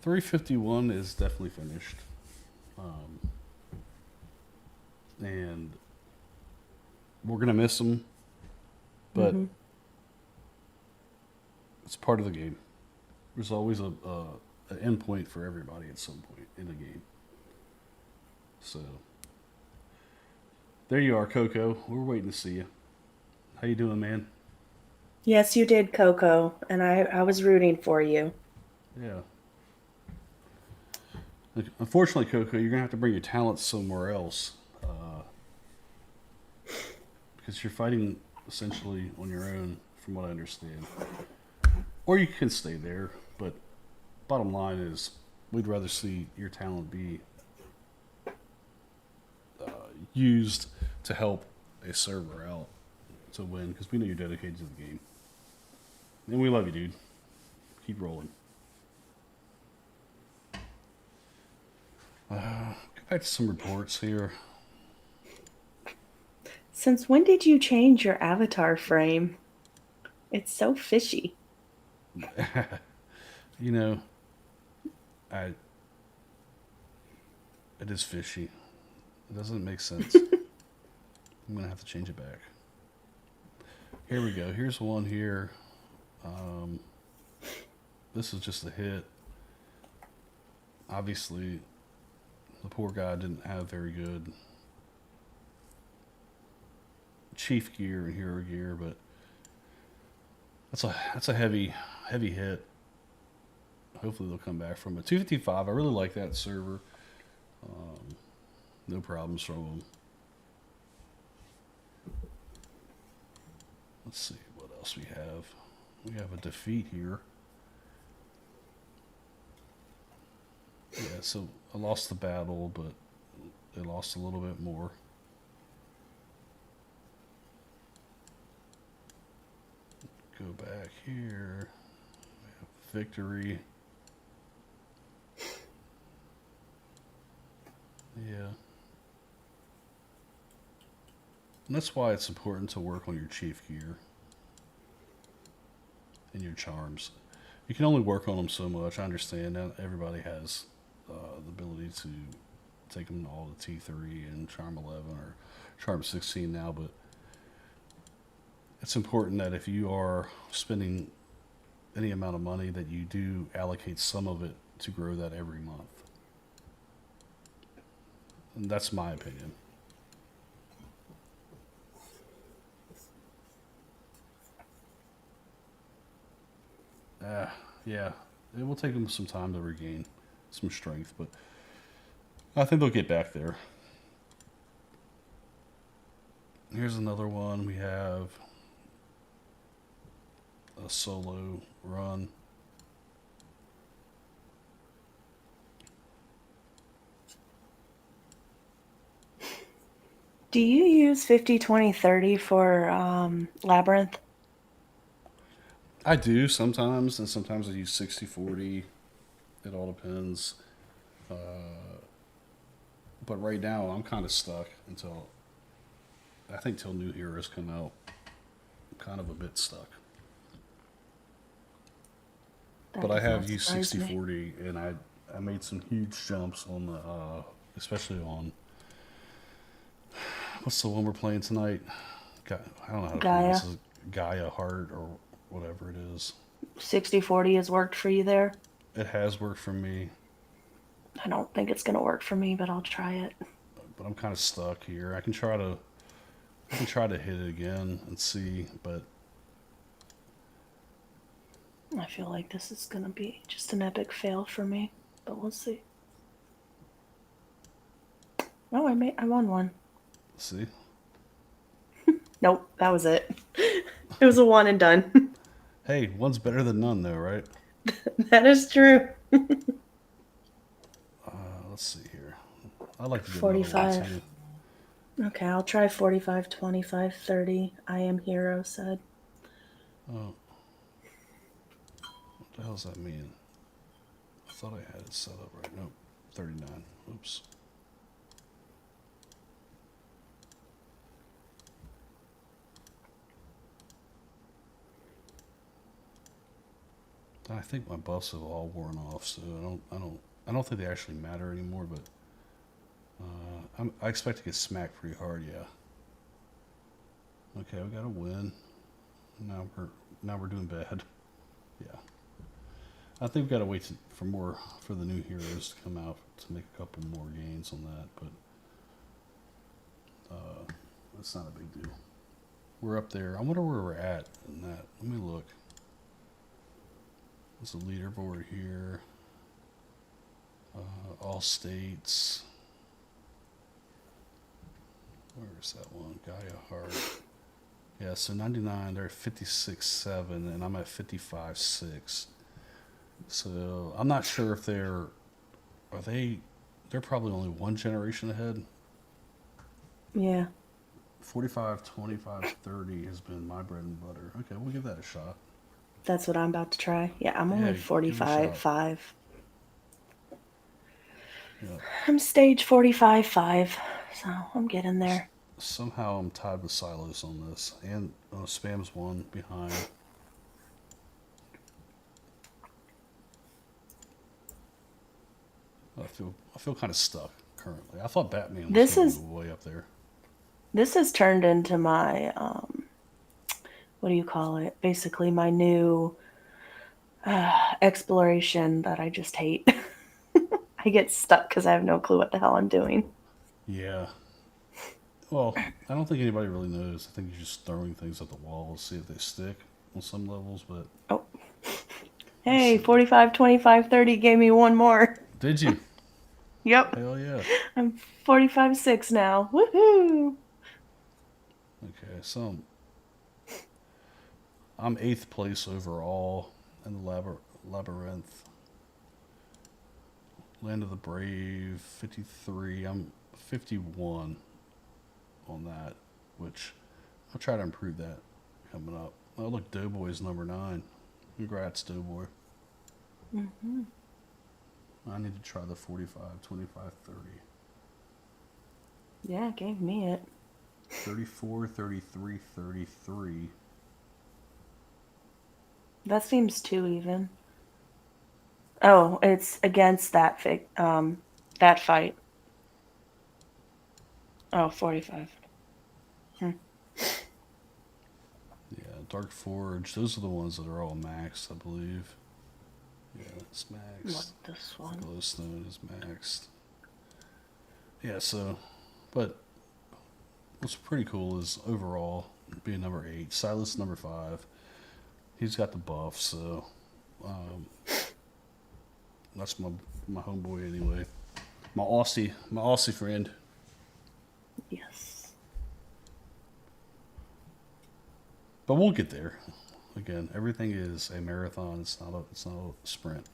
351 is definitely finished. Um, and we're going to miss them, but it's part of the game. There's always an end point for everybody at some point in the game. So there you are, Coco. We're waiting to see you. How you doing, man? Yes, you did, Coco, and I was rooting for you. Yeah. Unfortunately, Coco, you're gonna have to bring your talents somewhere else, because you're fighting essentially on your own, from what I understand. Or you can stay there, but bottom line is, we'd rather see your talent be used to help a server out to win, because we know you're dedicated to the game, and we love you, dude. Keep rolling. Go back to some reports here. Since when did you change your avatar frame? It's so fishy. You know, I it is fishy. It doesn't make sense. I'm gonna have to change it back. Here we go. Here's one here. This is just a hit. Obviously, the poor guy didn't have very good chief gear and hero gear, but that's a heavy hit. Hopefully they'll come back from it. 255. I really like that server. No problems from them. Let's see what else we have. We have a defeat here. Yeah, so I lost the battle, but they lost a little bit more. Go back here. We have victory. Yeah. And that's why it's important to work on your chief gear and your charms. You can only work on them so much. I understand that everybody has the ability to take them all to T3 and Charm 11 or Charm 16 now, but it's important that if you are spending any amount of money, that you do allocate some of it to grow that every month. And that's my opinion. Yeah, it will take them some time to regain some strength, but I think they'll get back there. Here's another one. We have a solo run. Do you use 50, 20, 30 for Labyrinth? I do sometimes, and sometimes I use 60-40. It all depends. But right now, I'm kind of stuck until, I think, till new heroes come out. I'm kind of a bit stuck. But I have used 60-40, and I made some huge jumps on the, especially on, what's the one we're playing tonight? I don't know how to pronounce it. Gaia Heart or whatever it is. 60-40 has worked for you there? It has worked for me. I don't think it's going to work for me, but I'll try it. But I'm kind of stuck here. I can try to hit it again and see, but I feel like this is going to be just an epic fail for me, but we'll see. Oh, I won one. See? Nope, that was it. It was a one and done. Hey, one's better than none, though, right? That is true. Let's see here. I'd like to get another one 45. too. Okay, I'll try 45, 25, 30. I am hero said. Oh, what the hell does that mean? I thought I had it set up right. Nope, 39. Oops. I think my buffs have all worn off, so I don't think they actually matter anymore. But I expect to get smacked pretty hard. Yeah. Okay, we got a win. Now we're doing bad. Yeah. I think we've got to wait for the new heroes to come out to make a couple more gains on that, but that's not a big deal. We're up there. I wonder where we're at in that. Let me look. There's a leaderboard here. All states. Where's that one? Gaia Heart. Yeah, so 99, they're at 56.7, and I'm at 55.6. So I'm not sure if they're probably only one generation ahead. Yeah. 45, 25, 30 has been my bread and butter. Okay, we'll give that a shot. That's what I'm about to try. Yeah, I'm only Yeah, 45, 5. Yeah. I'm stage 45, 5. So I'm getting there. Somehow I'm tied with Silos on this, and Spam's one behind. I feel kind of stuck currently. I thought Batman was going to be way up there. This has turned into my what do you call it? Basically my new exploration that I just hate. I get stuck because I have no clue what the hell I'm doing. Yeah. Well, I don't think anybody really knows. I think you're just throwing things at the wall to see if they stick on some levels, but... Oh. Hey, 45, 25, 30 gave me one more. Did you? Yep. Hell yeah. I'm 45, 6 now. Woohoo! Okay, so I'm 8th place overall in the Labyrinth. Land of the Brave, 53. I'm 51 on that, which I'll try to improve that coming up. Oh, look, Doughboy's number 9. Congrats, Doughboy. Mm-hmm. I need to try the 45, 25, 30. Yeah, it gave me it. 34, 33, 33. That seems too even. Oh, it's against that that fight. Oh, 45. Yeah, Dark Forge. Those are the ones that are all maxed, I believe. Yeah, it's maxed. What, this one? Glowstone is maxed. Yeah, so, but what's pretty cool is overall being number 8. Silas number 5. He's got the buff, so that's my homeboy anyway. My Aussie friend. Yes. But we'll get there. Again, everything is a marathon. It's not a sprint.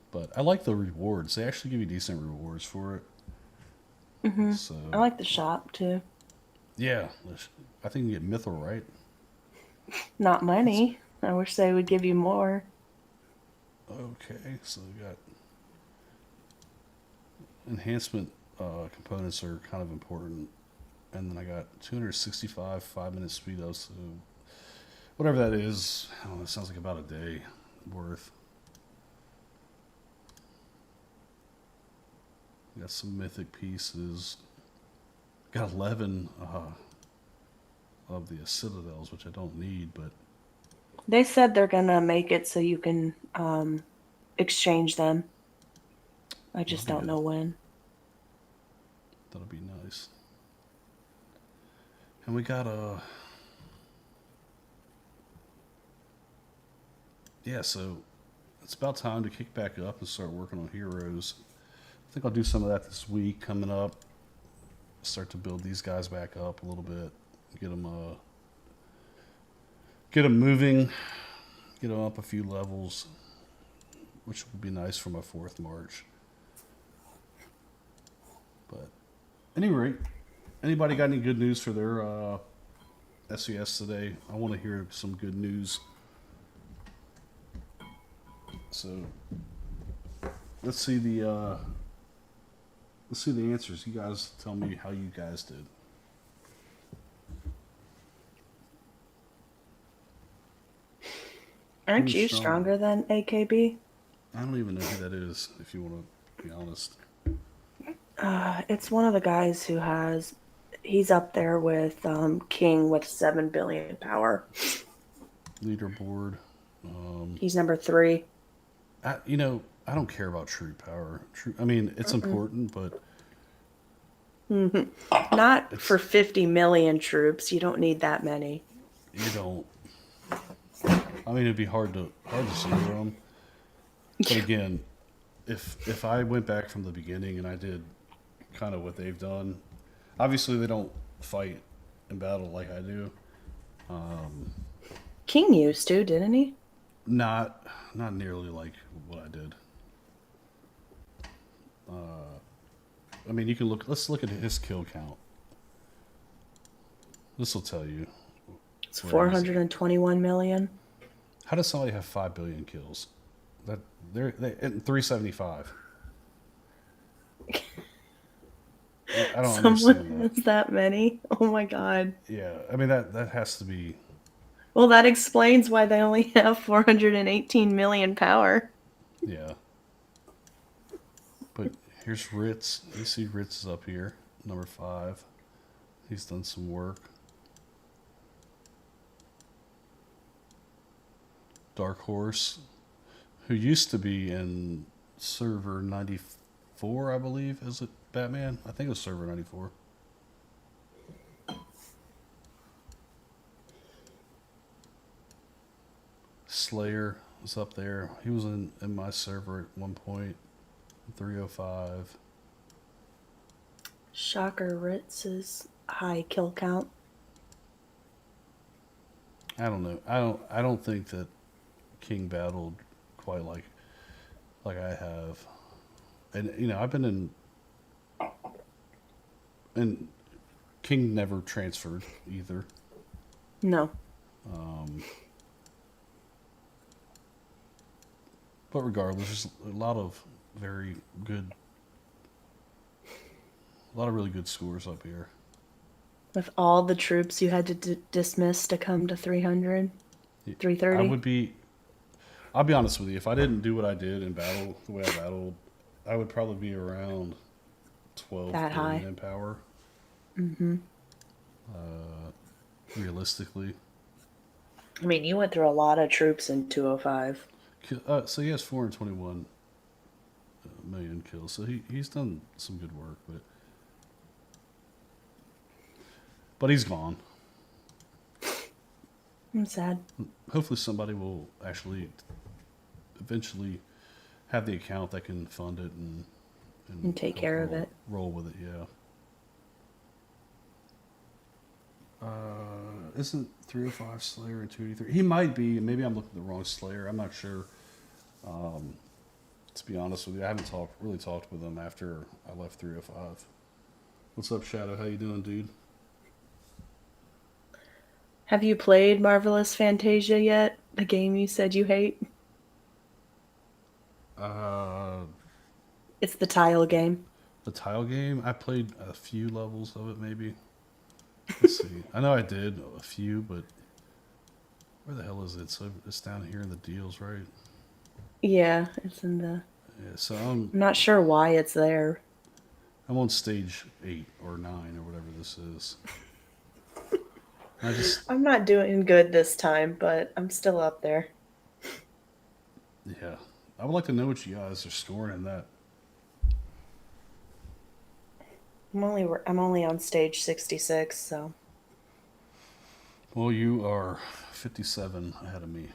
But I like the rewards. They actually give you decent rewards for it. Mm-hmm. So I like the shop too. Yeah, I think you get Mythal, right? Not money. I wish they would give you more. Okay, so we got enhancement components are kind of important, and then I got 265 5-minute speed up. So whatever that is, I don't know, it sounds like about a day worth. Got some mythic pieces. Got 11 of the citadels, which I don't need, but They said they're gonna make it so you can exchange them. I just don't know when. That'll be nice. And we got yeah, so it's about time to kick back up and start working on heroes. I think I'll do some of that this week coming up. Start to build these guys back up a little bit. Get them moving. Get them up a few levels, which would be nice for my 4th March. But at any rate, anybody got any good news for their SVS today? I want to hear some good news. So let's see the answers. You guys tell me how you guys did. Aren't you stronger than AKB? I don't even know who that is, if you want to be honest. It's one of the guys who he's up there with King with 7 billion power. Leaderboard. He's number 3. I don't care about troop power. I mean, it's important, but not for 50 million troops. You don't need that many. You don't. I mean, it'd be hard to see them. But again, if I went back from the beginning and I did kind of what they've done, obviously they don't fight in battle like I do. King used to, didn't he? Not nearly like what I did. I mean, you can look. Let's look at his kill count. This will tell you. It's 421 million. How does somebody have 5 billion kills? They're 375. I don't understand Someone that. has that many? Oh my god. Yeah, I mean that has to be. Well, that explains why they only have 418 million power. Yeah. But here's Ritz. You see Ritz is up here, number 5. He's done some work. Dark Horse, who used to be in server 94, I believe. Is it Batman? I think it was server 94. Slayer was up there. He was in my server at one point. 305. Shocker, Ritz's high kill count. I don't know. I don't think that King battled quite like I have. And I've been and King never transferred either. No. But regardless, there's a lot of really good scores up here. With all the troops you had to dismiss to come to 300, 330? I'll be honest with you, if I didn't do what I did in battle, the way I battled, I would probably be around 12 that high in power. Mm-hmm. Realistically. I mean, you went through a lot of troops in 205. So he has 421 million kills. So he's done some good work, but he's gone. I'm sad. Hopefully somebody will actually eventually have the account that can fund it and take care of it. Roll with it, yeah. Isn't 305 Slayer and 283? He might be. Maybe I'm looking at the wrong Slayer. I'm not sure. To be honest with you, I haven't really talked with him after I left 305. What's up, Shadow? How you doing, dude? Have you played Marvelous Fantasia yet? The game you said you hate? It's the tile game. The tile game? I played a few levels of it, maybe. Let's see. I know I did a few, but where the hell is it? So it's down here in the deals, right? Yeah, it's in the... Yeah, so I'm not sure why it's there. I'm on stage 8 or 9 or whatever this is. I'm not doing good this time, but I'm still up there. Yeah. I would like to know what you guys are scoring in that. I'm only on stage 66, so. Well, you are 57 ahead of me.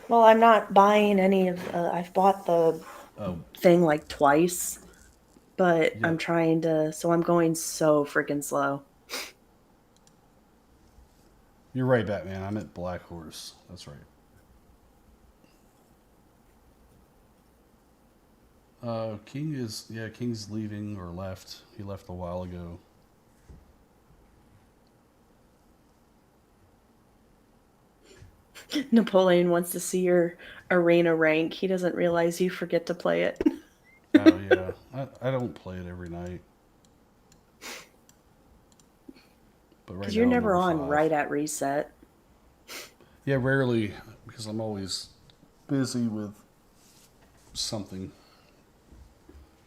Well, I'm not buying any of. I've bought the Oh, thing like twice, but I'm yep. trying to. So I'm going so freaking slow. You're right, Batman. I'm at Black Horse. That's right. King's leaving or left. He left a while ago. Napoleon wants to see your arena rank. He doesn't realize you forget to play it. Oh yeah, I don't play it every night, but right Because now you're I'm never number on 5. right at reset. Yeah, rarely because I'm always busy with something.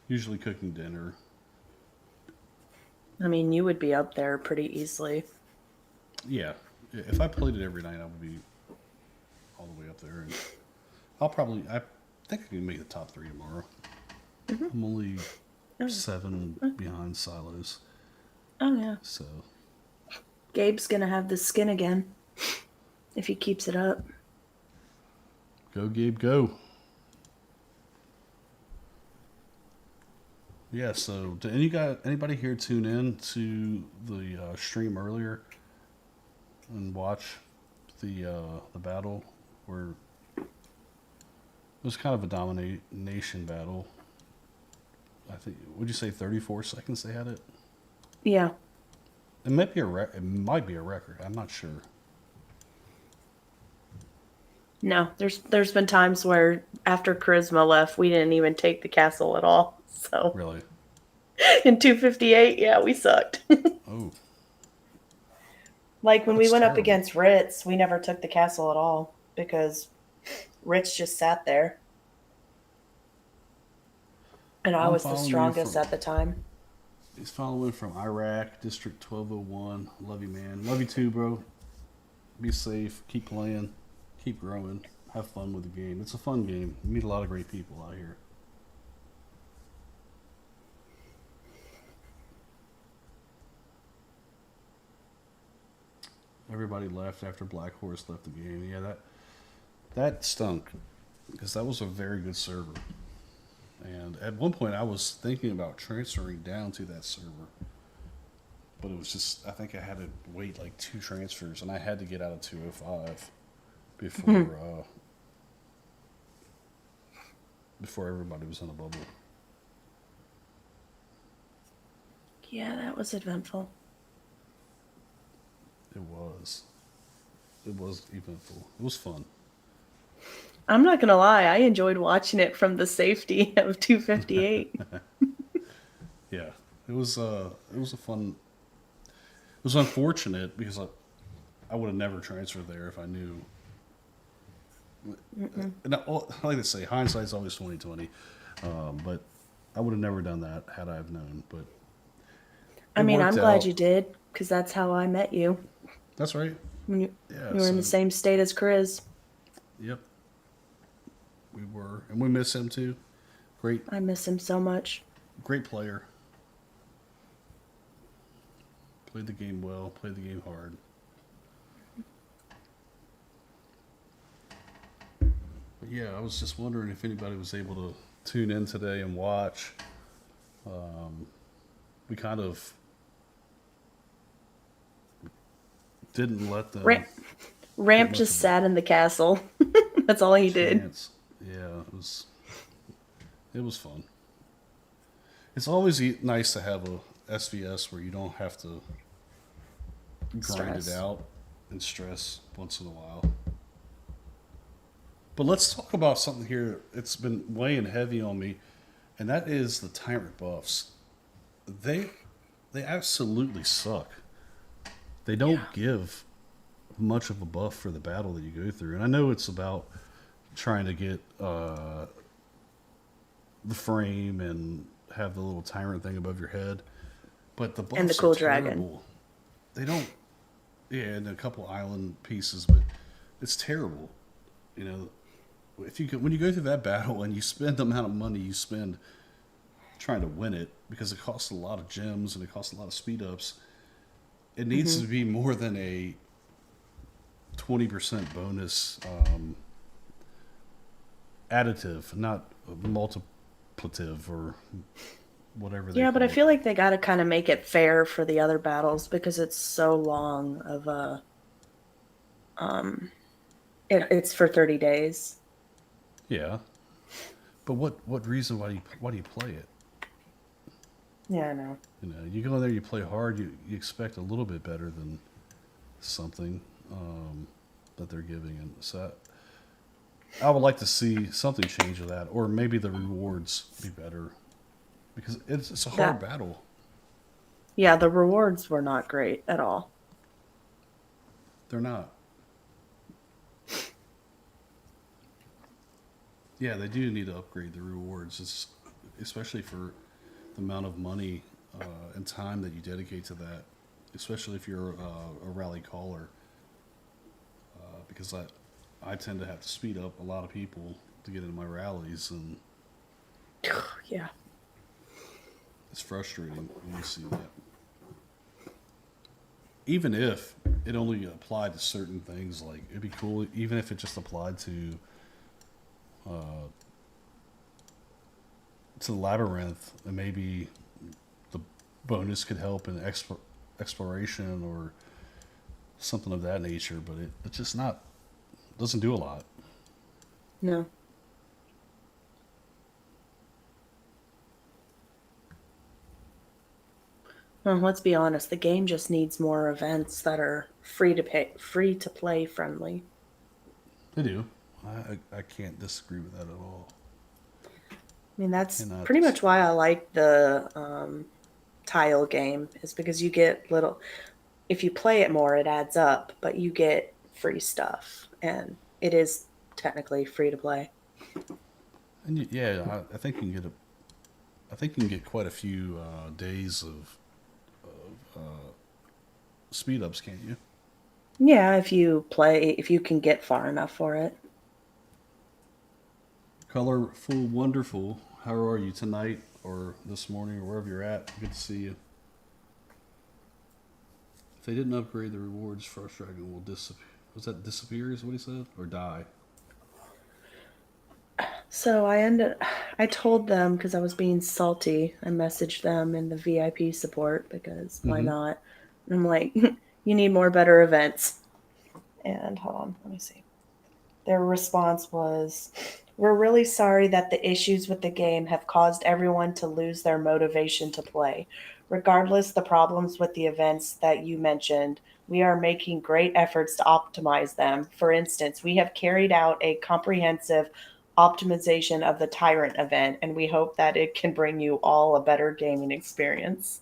Usually cooking dinner. I mean, you would be up there pretty easily. Yeah, if I played it every night, I would be all the way up there, and I think I can make the top 3 tomorrow. I'm only Oh, 7 behind Silos, oh yeah. so Gabe's gonna have the skin again if he keeps it up. go Gabe, go. Yeah, so did anybody here tune in to the stream earlier and watch the battle where it was kind of a domination battle? I think, would you say 34 seconds they had it? Yeah. It might be it might be a record. I'm not sure. No, there's been times where after Charisma left, we didn't even take the castle at all. So Really? in 258, yeah, we sucked. Oh, Like when we that's went up terrible. against Ritz, we never took the castle at all because Ritz just sat there. And I I'm was the following you strongest from. at the time. He's following from Iraq, District 1201. Love you, man. Love you too, bro. Be safe. Keep playing. Keep growing. Have fun with the game. It's a fun game. You meet a lot of great people out here. Everybody left after Black Horse left the game. Yeah, that stunk because that was a very good server. And at one point, I was thinking about transferring down to that server, but it was just I think I had to wait like 2 transfers, and I had to get out of 205 before everybody was in a bubble. Yeah, that was eventful. It was. It was eventful. It was fun. I'm not gonna lie, I enjoyed watching it from the safety of 258. Yeah, it was. It was a fun. It was unfortunate because I would have never transferred there if I knew. And I like to say, hindsight's always 2020, but I would have never done that had I have known. But I it mean, I'm worked glad out. you did because that's how I met you That's right. when you Yeah. you were in the So same state as Chris. yep, we were, and we miss him too. Great, I miss him so much. great player. Played the game well. Played the game hard. But yeah, I was just wondering if anybody was able to tune in today and watch. We kind of didn't let them Ramp, get Ramp much just of sat in the castle. That's all a he did. chance. Yeah, it was fun. It's always nice to have a SVS where you don't have to grind it Stress. out and stress once in a while. But let's talk about something here. It's been weighing heavy on me, and that is the Tyrant buffs. They they absolutely suck. They don't give much of a buff for the battle that you go through, and I know it's about trying to get the frame and have the little Tyrant thing above your head, but the And the buffs are cool dragon. terrible. They don't. Yeah, and a couple island pieces, but it's terrible. You know, if you when you go through that battle and you spend the amount of money you spend trying to win it because it costs a lot of gems and it costs a lot of speed ups, it needs to be more than a 20% bonus additive, not multiplicative or whatever they Yeah, but call I it. feel like they got to kind of make it fair for the other battles because it's so long of a. It's for 30 days. Yeah, but what reason why do you play it? Yeah, I know. You know, you go in there, you play hard, you expect a little bit better than something that they're giving, and so I would like to see something change with that, or maybe the rewards be better because it's a hard That battle. Yeah, the rewards were not great at all. They're not. Yeah, they do need to upgrade the rewards, especially for the amount of money and time that you dedicate to that. Especially if you're a rally caller, because I tend to have to speed up a lot of people to get into my rallies, and Yeah. it's frustrating when you see that. Even if it only applied to certain things, like it'd be cool, even if it just applied uh, to the Labyrinth, and maybe the bonus could help in exploration or something of that nature. But it's just not doesn't do a lot. No. Well, let's be honest. The game just needs more events that are free to play friendly. They do. I can't disagree with that at all. I mean, that's Cannot pretty much disagree. why I like the tile game, is because you get little. If you play it more, it adds up, but you get free stuff, and it is technically free to play. And yeah, I think you can get I think you can get quite a few days of speed ups, can't you? Yeah, if you can get far enough for it. Colorful, wonderful. How are you tonight or this morning or wherever you're at? Good to see you. If they didn't upgrade the rewards, Frost Dragon will disappear. Was that disappear? Is what he said, or die? So I told them because I was being salty. I messaged them in the VIP support because why Mm-hmm. not? And I'm like, you need more better events. And hold on, let me see. Their response was, we're really sorry that the issues with the game have caused everyone to lose their motivation to play. Regardless the problems with the events that you mentioned, we are making great efforts to optimize them. For instance, we have carried out a comprehensive optimization of the Tyrant event, and we hope that it can bring you all a better gaming experience.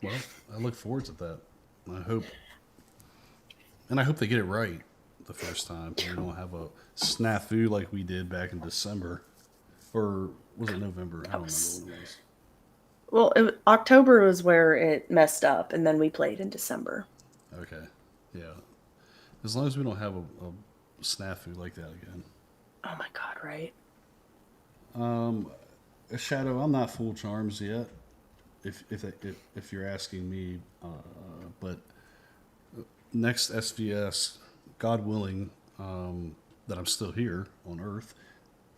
Well, I look forward to that. I hope, and I hope they get it right the first time. We don't have a snafu like we did back in December, or was it November? I That don't remember was when it was. Well, October was where it messed up, and then we played in December. Okay, yeah. As long as we don't have a snafu like that again. Oh my god, right? Um, a shadow. I'm not full charms yet. If you're asking me, but next SVS, God willing, that I'm still here on Earth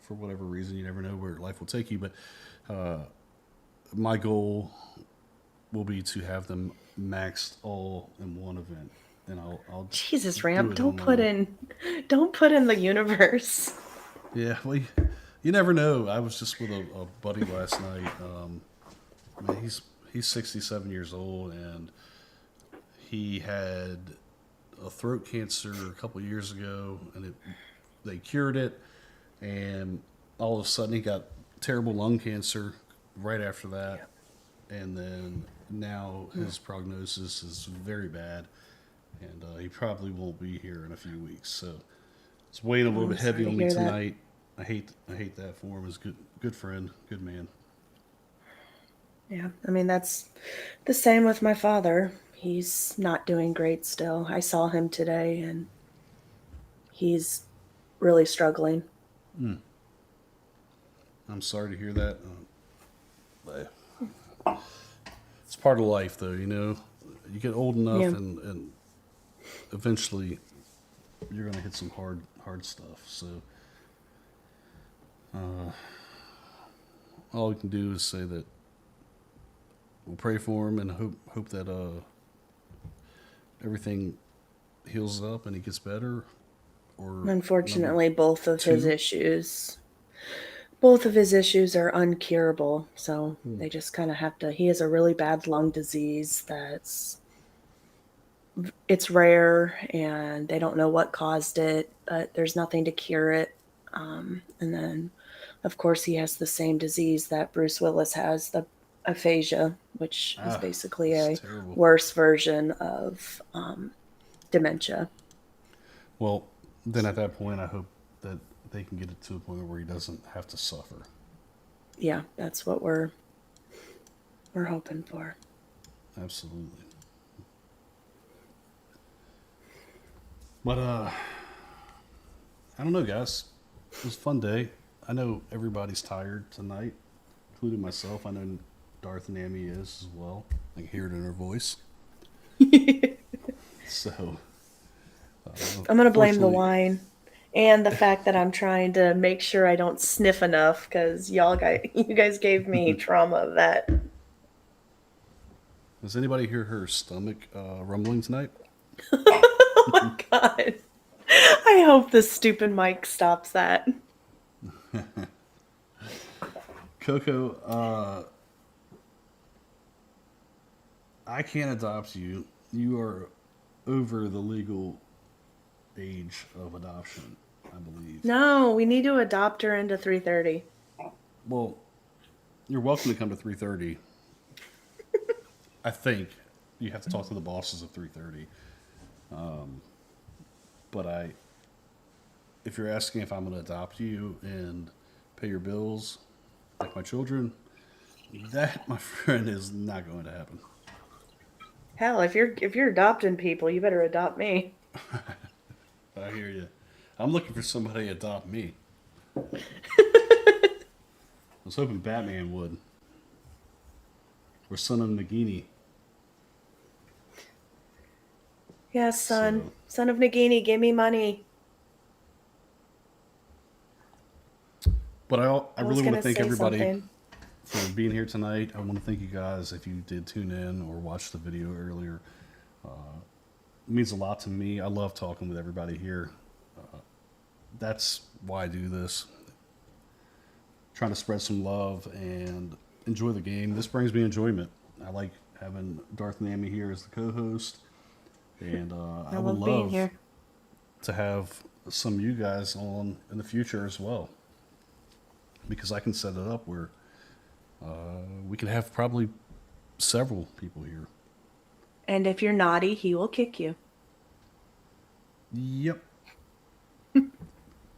for whatever reason. You never know where life will take you, but uh, my goal will be to have them maxed all in one event, and I'll Jesus, do Ramp, it on. don't put in the universe. Yeah, well, you never know. I was just with a buddy last night. Man, he's 67 years old, and he had a throat cancer a couple years ago, and they cured it, and all of a sudden he got terrible lung cancer right after that, and then now his prognosis is very bad, and he probably won't be here in a few weeks. So it's weighing a Oh, little I'm bit sorry heavy to on me hear that. tonight. I hate that for him. He's good friend, good man. Yeah, I mean, that's the same with my father. He's not doing great still. I saw him today, and he's really struggling. Mm. I'm sorry to hear that. But it's part of life, though. You know, you get old enough, Yeah. and eventually you're gonna hit some hard stuff. So All we can do is say that we'll pray for him and hope that everything heals up and he gets better. Or Unfortunately, both of his two? issues are uncurable. So they just kind of have to. He has a really bad lung disease it's rare, and they don't know what caused it, but there's nothing to cure it. And then, of course, he has the same disease that Bruce Willis has, the aphasia, which is basically a terrible. worse version of dementia. Well, then at that point, I hope that they can get it to a point where he doesn't have to suffer. Yeah, that's what we're hoping for. Absolutely. But I don't know, guys. It was a fun day. I know everybody's tired tonight, including myself. I know Darth and Amy is as well. I can hear it in her voice. So I'm gonna blame the wine and the fact that I'm trying to make sure I don't sniff enough, because you guys gave me trauma of that. Does anybody hear her stomach rumbling tonight? Oh my god! I hope this stupid mic stops that. Coco, I can't adopt you. You are over the legal age of adoption, I believe. No, we need to adopt her into 330. Well, you're welcome to come to 3:30. I think you have to talk to the bosses at 3:30. But if you're asking if I'm going to adopt you and pay your bills like my children, that, my friend, is not going to happen. Hell, if you're adopting people, you better adopt me. I hear you. I'm looking for somebody to adopt me. I was hoping Batman would. Or Son of Nagini. Yes, son. Son of Nagini, give me money. But I really want to thank everybody something. for being here tonight. I want to thank you guys if you did tune in or watch the video earlier. It means a lot to me. I love talking with everybody here. That's why I do this. Trying to spread some love and enjoy the game. This brings me enjoyment. I like having Darth and Amy here as the co-host. And I would love here. to have some of you guys on in the future as well. Because I can set it up where we can have probably several people here. And if you're naughty, he will kick you. Yep.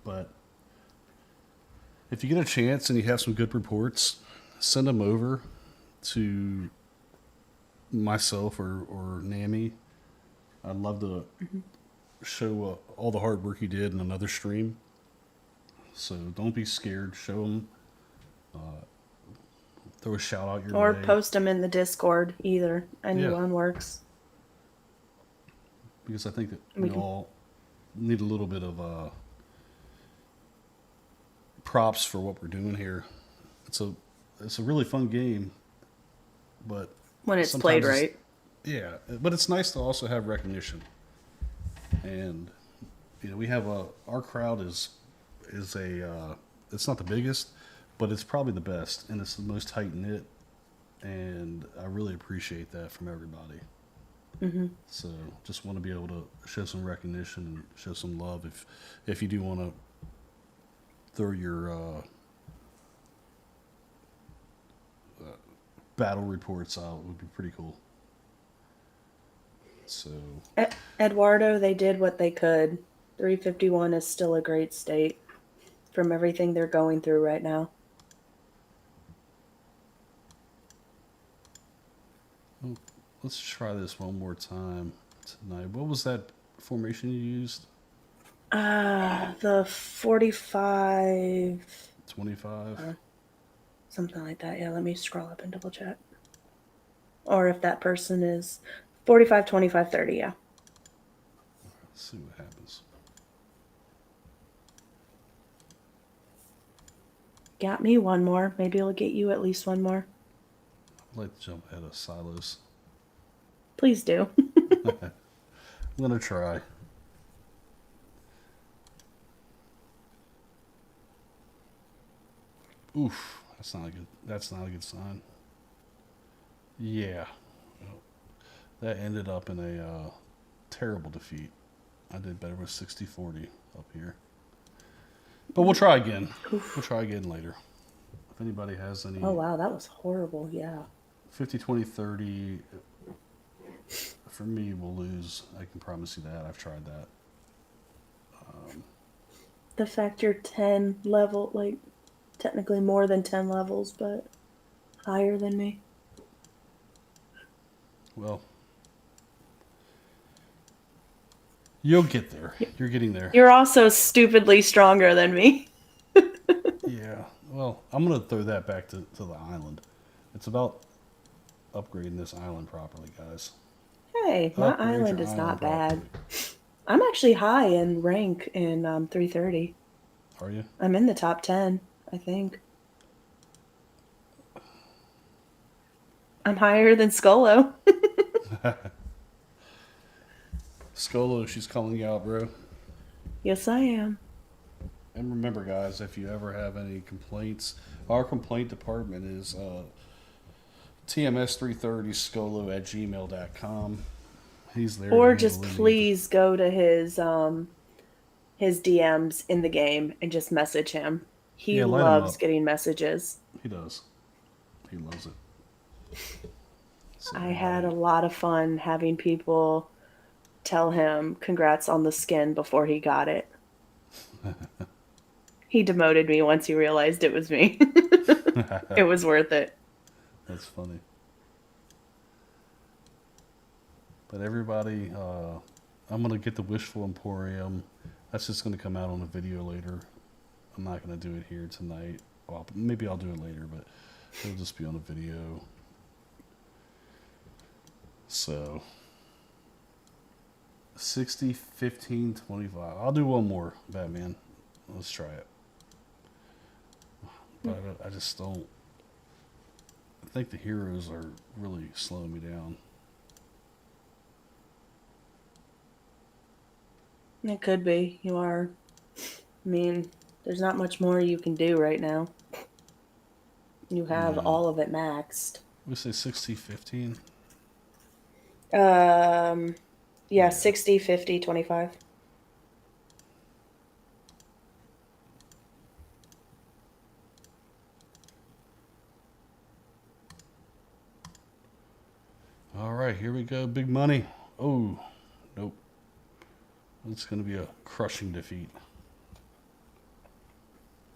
But if you get a chance and you have some good reports, send them over to myself or NAMI. I'd love to show all the hard work you did in another stream. So don't be scared. Show them. Throw a shout out your Or way. post them in the Discord. Either. Anyone works. Because I think that we all need a little bit of props for what we're doing here. It's a really fun game, but when it's played right. Yeah, but it's nice to also have recognition. And we have our crowd is it's not the biggest, but it's probably the best, and it's the most tight knit, and I really appreciate that from everybody. Mm-hmm. So just want to be able to show some recognition and show some love. If you do want to throw your battle reports out, it would be pretty cool. So Eduardo, they did what they could. 351 is still a great state from everything they're going through right now. Well, let's try this one more time tonight. What was that formation you used? The 45... 25? Something like that. Yeah, let me scroll up and double check. Or if that person is 45, 25, 30, yeah. Let's see what happens. Got me one more. Maybe it'll get you at least one more. I'd like to jump ahead of Silos. Please do. I'm gonna try. Oof, that's not a good sign. Yeah. Well, that ended up in a terrible defeat. I did better with 60-40 up here. But we'll try again. Oof. We'll try again later. If anybody has any Oh wow, that was horrible. Yeah. 50, 20, 30, for me, we'll lose. I can promise you that. I've tried that. The fact you're 10 level, like technically more than 10 levels, but higher than me. Well, you'll get there. You're getting there. You're also stupidly stronger than me. Yeah. Well, I'm going to throw that back to the island. It's about upgrading this island properly, guys. Hey, my Upgrade island your is not bad. properly. I'm actually high in rank in 330. Are you? I'm in the top 10, I think. I'm higher than Skolo. Skolo, she's calling you out, bro. Yes, I am. And remember, guys, if you ever have any complaints, our complaint department is tms330skolo@gmail.com. He's there. Or to just handle any- please go to his DMs in the game and just message him. He Yeah, light him loves up. getting messages. He does. He loves it. So, I had a lot of fun having people tell him congrats on the skin before he got it. He demoted me once he realized it was me. It was worth it. That's funny. But everybody, I'm going to get the Wishful Emporium. That's just going to come out on a video later. I'm not going to do it here tonight. Well, maybe I'll do it later, but it'll just be on a video. So, 60, 15, 25. I'll do one more, Batman. Let's try it. But I just don't. I think the heroes are really slowing me down. It could be. You are. I mean, there's not much more you can do right now. You have Yeah. all of it maxed. We say 60, 15. Yeah, 60, 50, 25. All right, here we go. Big money. Oh, nope. It's going to be a crushing defeat.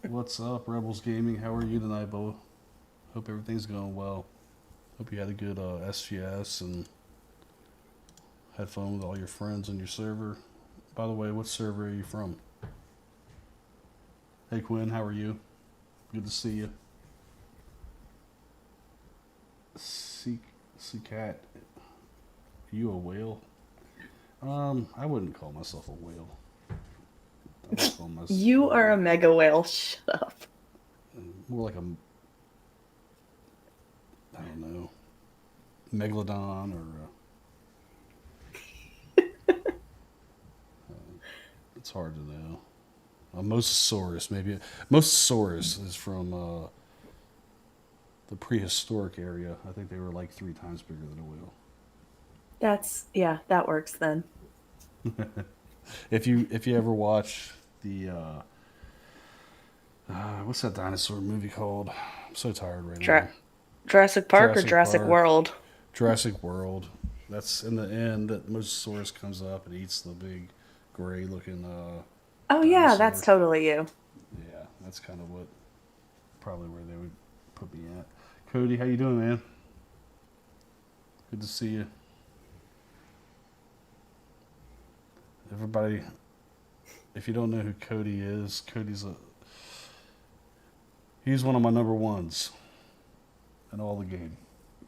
What's up, Rebels Gaming? How are you tonight, Bo? Hope everything's going well. Hope you had a good SVS and had fun with all your friends on your server. By the way, what server are you from? Hey, Quinn, how are you? Good to see you. Cat, you a whale? I wouldn't call myself a whale. I would call myself You are a mega whale. Shut up. more like a, I don't know, megalodon or it's hard to know. A mosasaurus, maybe. Mosasaurus is from the prehistoric area. I think they were like 3 times bigger than a whale. That works then. If you ever watch the what's that dinosaur movie called? I'm so tired right now. Jurassic Park or Jurassic Jurassic Park. World? Jurassic World. That's in the end that Mosasaurus comes up and eats the big gray looking Oh yeah, dinosaur. that's totally you. Yeah, that's kind of what probably where they would put me at. Cody, how you doing, man? Good to see you. Everybody, if you don't know who Cody is, he's one of my number ones in all the game.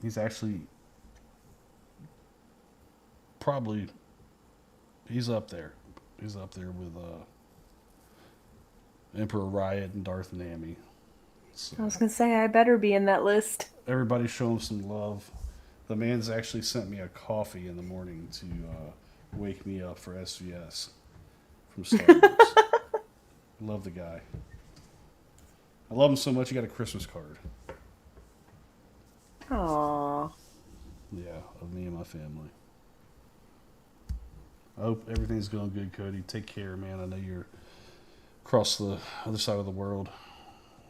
He's actually probably he's up there. He's up there with Emperor Riot and Darth Nami. So I was gonna say I better be in that list. everybody show him some love. The man's actually sent me a coffee in the morning to wake me up for SVS from Starbucks. Love the guy. I love him so much. He got a Christmas card. Aww. Yeah, of me and my family. I hope everything's going good, Cody. Take care, man. I know you're across the other side of the world,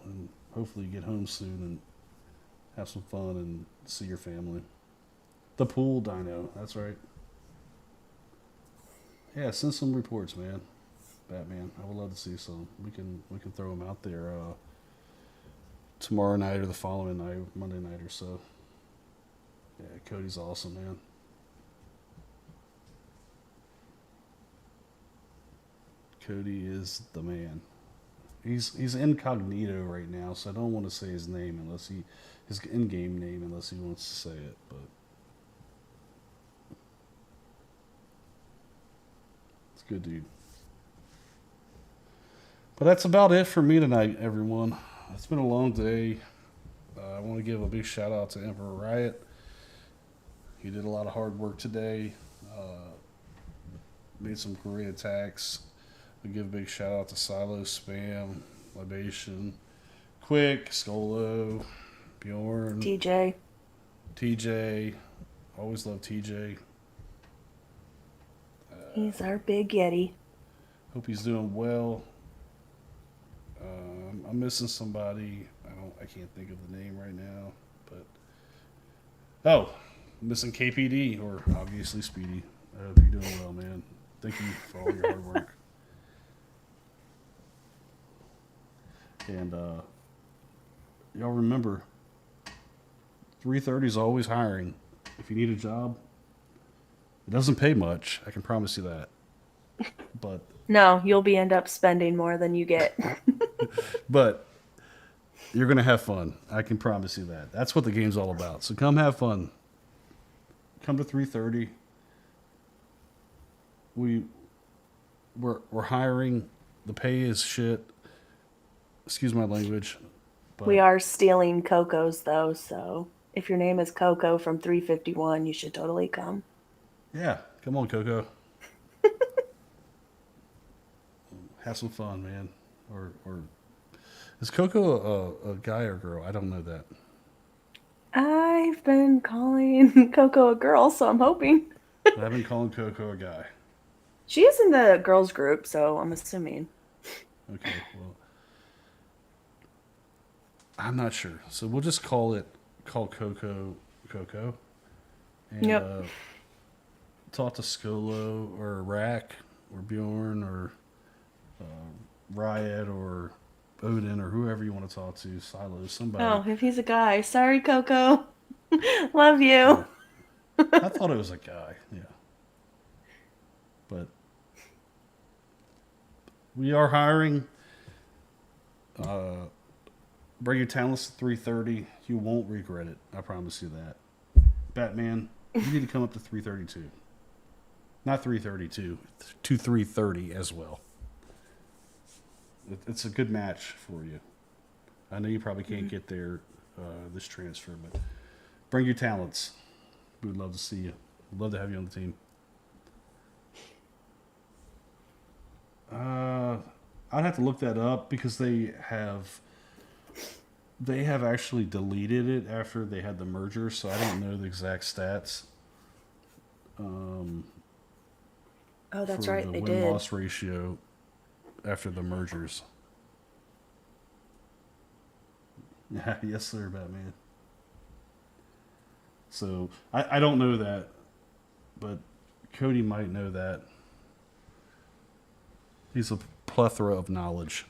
and hopefully you get home soon and have some fun and see your family. The pool dino, that's right. Yeah, send some reports, man. Batman, I would love to see some. We can throw them out there tomorrow night or the following night, Monday night or so. Yeah, Cody's awesome, man. Cody is the man. He's incognito right now, so I don't want to say his name unless his in-game name unless he wants to say it. But it's a good dude. But that's about it for me tonight, everyone. It's been a long day. I want to give a big shout out to Emperor Riot. He did a lot of hard work today. Made some great attacks. I give a big shout out to Silo, Spam, Libation, Quick, Skolo, Bjorn, TJ. Always love TJ. He's our big Yeti. Hope he's doing well. I'm missing somebody. I can't think of the name right now, but I'm missing KPD, or obviously Speedy. I hope you're doing well, man. Thank you for all your hard work. And y'all remember, 330 is always hiring. If you need a job, it doesn't pay much. I can promise you that. But No, you'll end up spending more than you get. but you're gonna have fun. I can promise you that. That's what the game's all about. So come have fun. Come to 330. We're hiring. The pay is shit. Excuse my language. But We are stealing Coco's though, so if your name is Coco from 351, you should totally come. Yeah, come on, Coco. Have some fun, man. Or is Coco a guy or girl? I don't know that. I've been calling Coco a girl, so I'm hoping. I've been calling Coco a guy. She is in the girls group, so I'm assuming. Okay, well, I'm not sure. So we'll just call Coco. And Yep. talk to Skolo or Rack or Bjorn or Riot or Odin or whoever you want to talk to. Silo, somebody. Oh, if he's a guy. Sorry, Coco. Love you. I thought it was a guy, yeah. But we are hiring. Bring your talents to 330. You won't regret it. I promise you that. Batman, you need to come up to 332. Not 332, to 330 as well. It's a good match for you. I know you probably can't get there this transfer, but bring your talents. We would love to see you. We'd love to have you on the team. I'd have to look that up because they have actually deleted it after they had the merger, so I don't know the exact stats. Oh, that's for right, the they did. win-loss ratio after the mergers. Yeah, yes, sir, Batman. So I don't know that, but Cody might know that. He's a plethora of knowledge.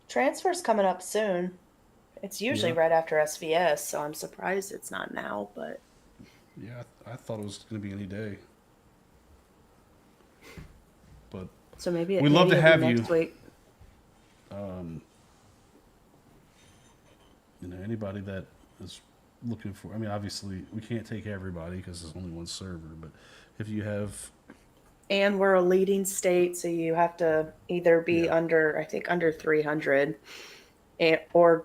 Transfer's coming up soon. It's usually Yeah. right after SVS, so I'm surprised it's not now, but Yeah, I thought it was going to be any day. But so maybe We'd love to it'll be have next you. week. Anybody that is looking for, I mean, obviously we can't take everybody because there's only one server, but if you have And we're a leading state, so you have to either be Yeah. under, I think, under 300 or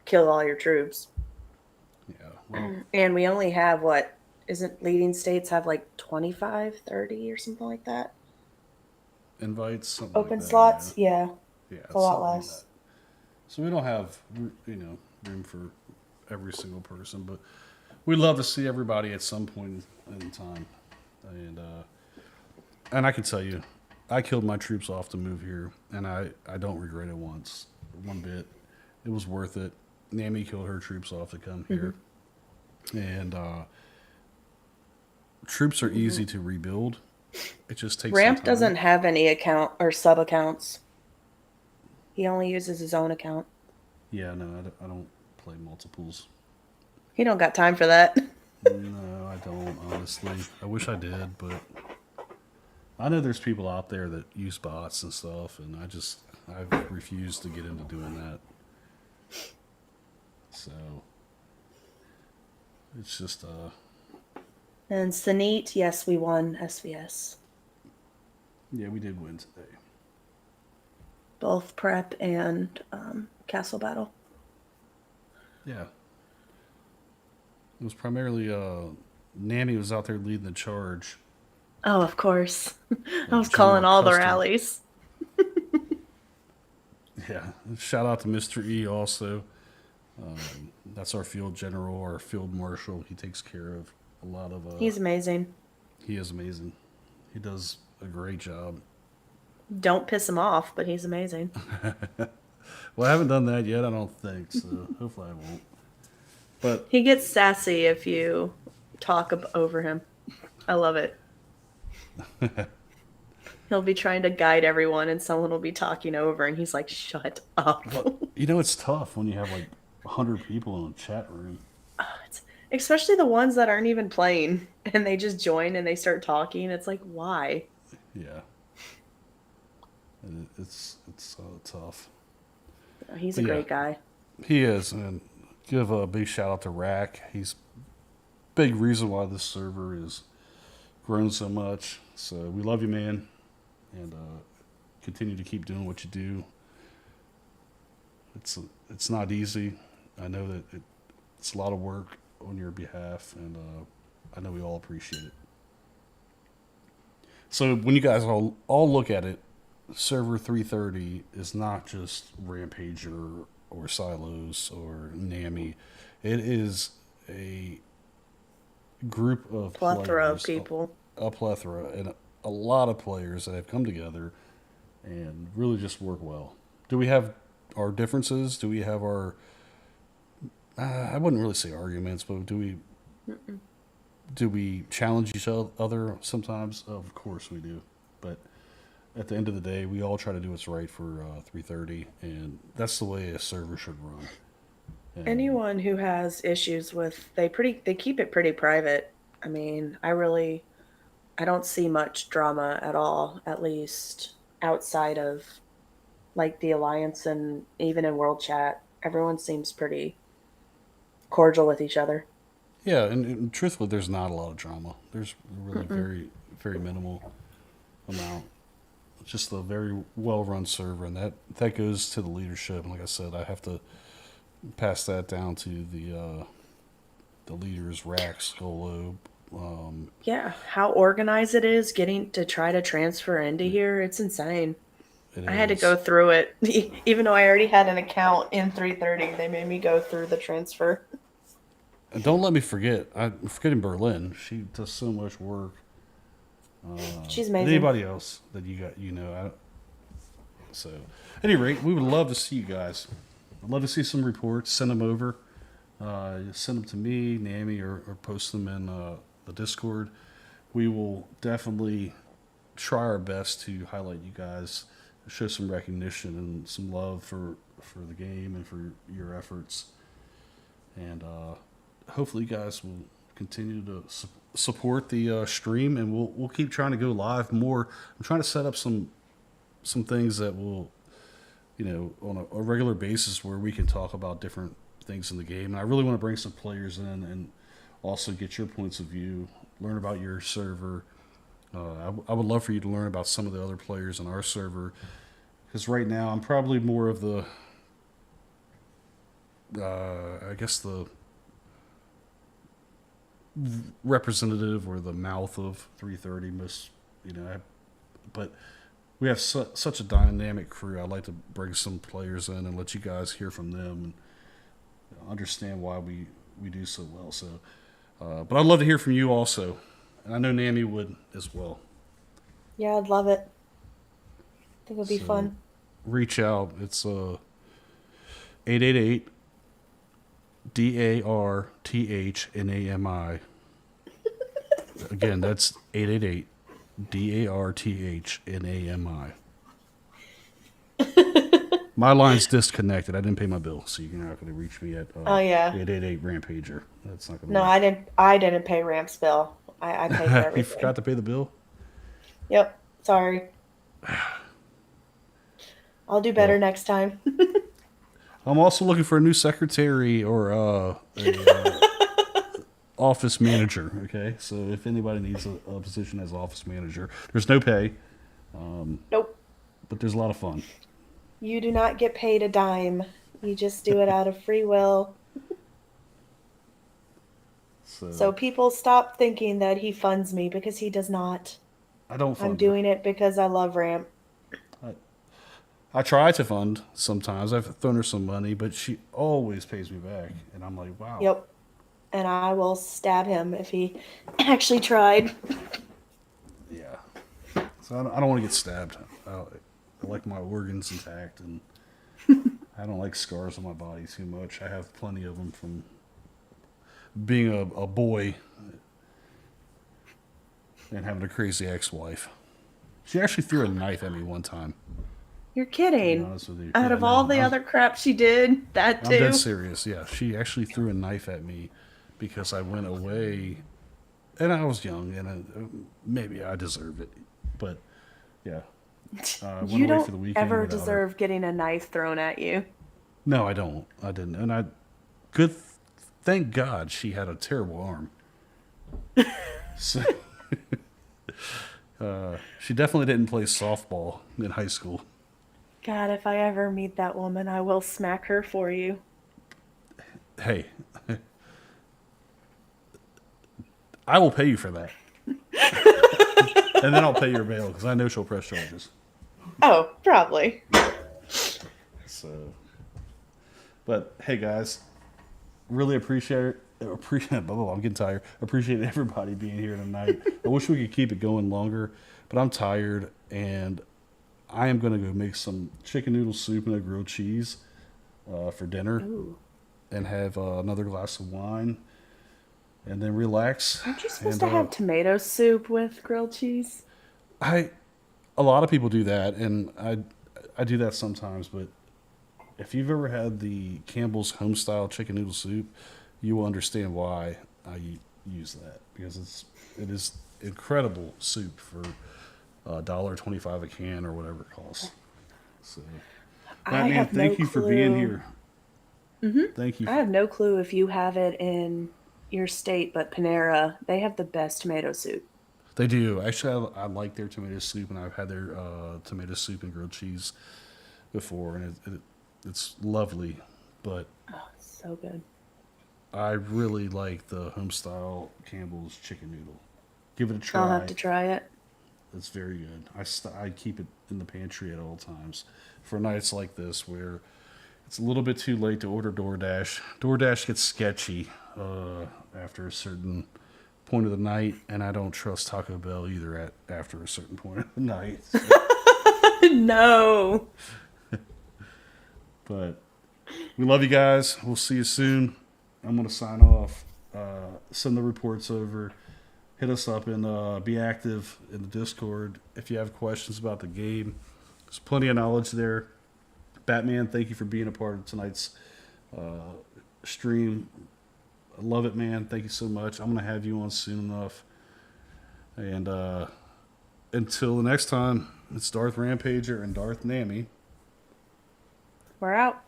kill all your troops. Yeah. Well, And we only have what? Isn't leading states have like 25, 30 or something like that? invites, something like Open that. slots? Yeah, Yeah. it's a Yeah, lot something like that. less. So we don't have, room for every single person, but we'd love to see everybody at some point in time. And I can tell you, I killed my troops off to move here, and I don't regret it one bit. It was worth it. Nami killed her troops off to come here, and troops are easy to rebuild. It just takes Ramp some time. doesn't have any account or sub accounts. He only uses his own account. Yeah, no, I don't play multiples. He don't got time for that. No, I don't, honestly. I wish I did, but I know there's people out there that use bots and stuff, and I've refused to get into doing that. So it's just And Sanit, yes, we won SVS. yeah, we did win today. Both prep and castle battle. Yeah. It was primarily Nami was out there leading the charge. Oh, of course. I was General calling all the Custer. rallies. Yeah. Shout out to Mr. E also. That's our field general, our field marshal. He takes care of a lot of He's amazing. he is amazing. He does a great job. Don't piss him off, but he's amazing. Well, I haven't done that yet, I don't think, so hopefully I won't. But He gets sassy if you talk over him. I love it. He'll be trying to guide everyone, and someone will be talking over, and he's like, "Shut up." it's tough when you have like 100 people in a chat room. Especially the ones that aren't even playing, and they just join and they start talking. It's like, why? Yeah. And it's tough. He's a Yeah. great guy. He is, and give a big shout out to Rack. He's big reason why this server is grown so much. So we love you, man, and continue to keep doing what you do. It's not easy. I know that it's a lot of work on your behalf, and I know we all appreciate it. So when you guys all look at it, server 330 is not just RampageR or Silos or NAMI. It is a group of Plethora of players, people. a plethora, and a lot of players that have come together and really just work well. Do we have our differences? Do we have our I wouldn't really say arguments, but do we challenge each other sometimes? Of course we do. But at the end of the day, we all try to do what's right for 330, and that's the way a server should run. And Anyone who has issues with they keep it pretty private. I mean, I don't see much drama at all, at least outside of like the alliance and even in world chat. Everyone seems pretty cordial with each other. yeah, and truthfully, there's not a lot of drama. There's really very, very minimal amount. It's just a very well-run server, and that goes to the leadership. And like I said, I have to pass that down to the leaders, Rax, Golo. Yeah, how organized it is getting to try to transfer into here. It's insane. I had to go through it. Even though I already had an account in 330, they made me go through the transfer. And don't let me forget. I'm forgetting Berlin. She does so much work. She's And amazing. anybody else that you got, So, at any rate, we would love to see you guys. I'd love to see some reports. Send them over. Send them to me, Nami, or post them in the Discord. We will definitely try our best to highlight you guys, show some recognition and some love for the game and for your efforts. And hopefully you guys will continue to support the stream, and we'll keep trying to go live more. I'm trying to set up some things that will, on a regular basis where we can talk about different things in the game. And I really want to bring some players in and also get your points of view, learn about your server, I would love for you to learn about some of the other players on our server, because right now I'm probably more of the, I guess the representative or the mouth of 330. But we have such a dynamic crew. I'd like to bring some players in and let you guys hear from them and understand why we do so well. So, but I'd love to hear from you also, and I know Nami would as well. Yeah, I'd love it. I think it would be fun. Reach out. It's 888 DARTHNAMI. Again, that's 888 DARTHNAMI. My line's disconnected. I didn't pay my bill, so you're not going to reach me at 888 Rampager. That's not going to No, work. I didn't pay Ramp's bill. I paid for everything. You forgot to pay the bill? Yep. Sorry. I'll do better next time. I'm also looking for a new secretary or office manager. Okay, so if anybody needs a position as office manager, there's no pay. Nope. But there's a lot of fun. You do not get paid a dime. You just do it out of free will. So people stop thinking that he funds me, because he does not. I don't fund I'm doing it because I love Ramp. I try to fund sometimes. I've thrown her some money, but she always pays me back. And I'm like, wow. Yep. And I will stab him if he actually tried. Yeah. So I don't want to get stabbed. I like my organs intact, and I don't like scars on my body too much. I have plenty of them from being a boy and having a crazy ex-wife. She actually threw a knife at me one time. You're kidding. To be honest with you. Out of all the other crap she did, that too. I'm dead serious. Yeah, she actually threw a knife at me because I went away, and I was young, and maybe I deserve it. But yeah, you don't ever deserve getting a knife thrown at you. No, I don't. I didn't. And thank God she had a terrible arm. So she definitely didn't play softball in high school. God, if I ever meet that woman, I will smack her for you. Hey, I will pay you for that. And then I'll pay your bail, because I know she'll press charges. Oh, probably. So, but hey guys, really appreciate I'm getting tired. Appreciate everybody being here tonight. I wish we could keep it going longer, but I'm tired, and I am going to go make some chicken noodle soup and a grilled cheese for dinner. Ooh. And have another glass of wine, and then relax. Aren't you supposed to have tomato soup with grilled cheese? A lot of people do that, and I do that sometimes. But if you've ever had the Campbell's Homestyle chicken noodle soup, you will understand why I use that, because it is incredible soup for $1.25 a can or whatever it costs. So, Batman, thank you for being here. Mm-hmm. Thank you. I have no clue if you have it in your state, but Panera, they have the best tomato soup. They do. Actually, I like their tomato soup, and I've had their tomato soup and grilled cheese before, and it's lovely. But oh, it's so good. I really like the Homestyle Campbell's chicken noodle. Give it a try. I'll have to try it. It's very good. I keep it in the pantry at all times for nights like this where it's a little bit too late to order DoorDash. DoorDash gets sketchy after a certain point of the night, and I don't trust Taco Bell either after a certain point of the night. So. No. But we love you guys. We'll see you soon. I'm going to sign off. Send the reports over. Hit us up and be active in the Discord if you have questions about the game. There's plenty of knowledge there. Batman, thank you for being a part of tonight's stream. I love it, man. Thank you so much. I'm going to have you on soon enough. And until the next time, it's Darth Rampager and Darth Nami. We're out.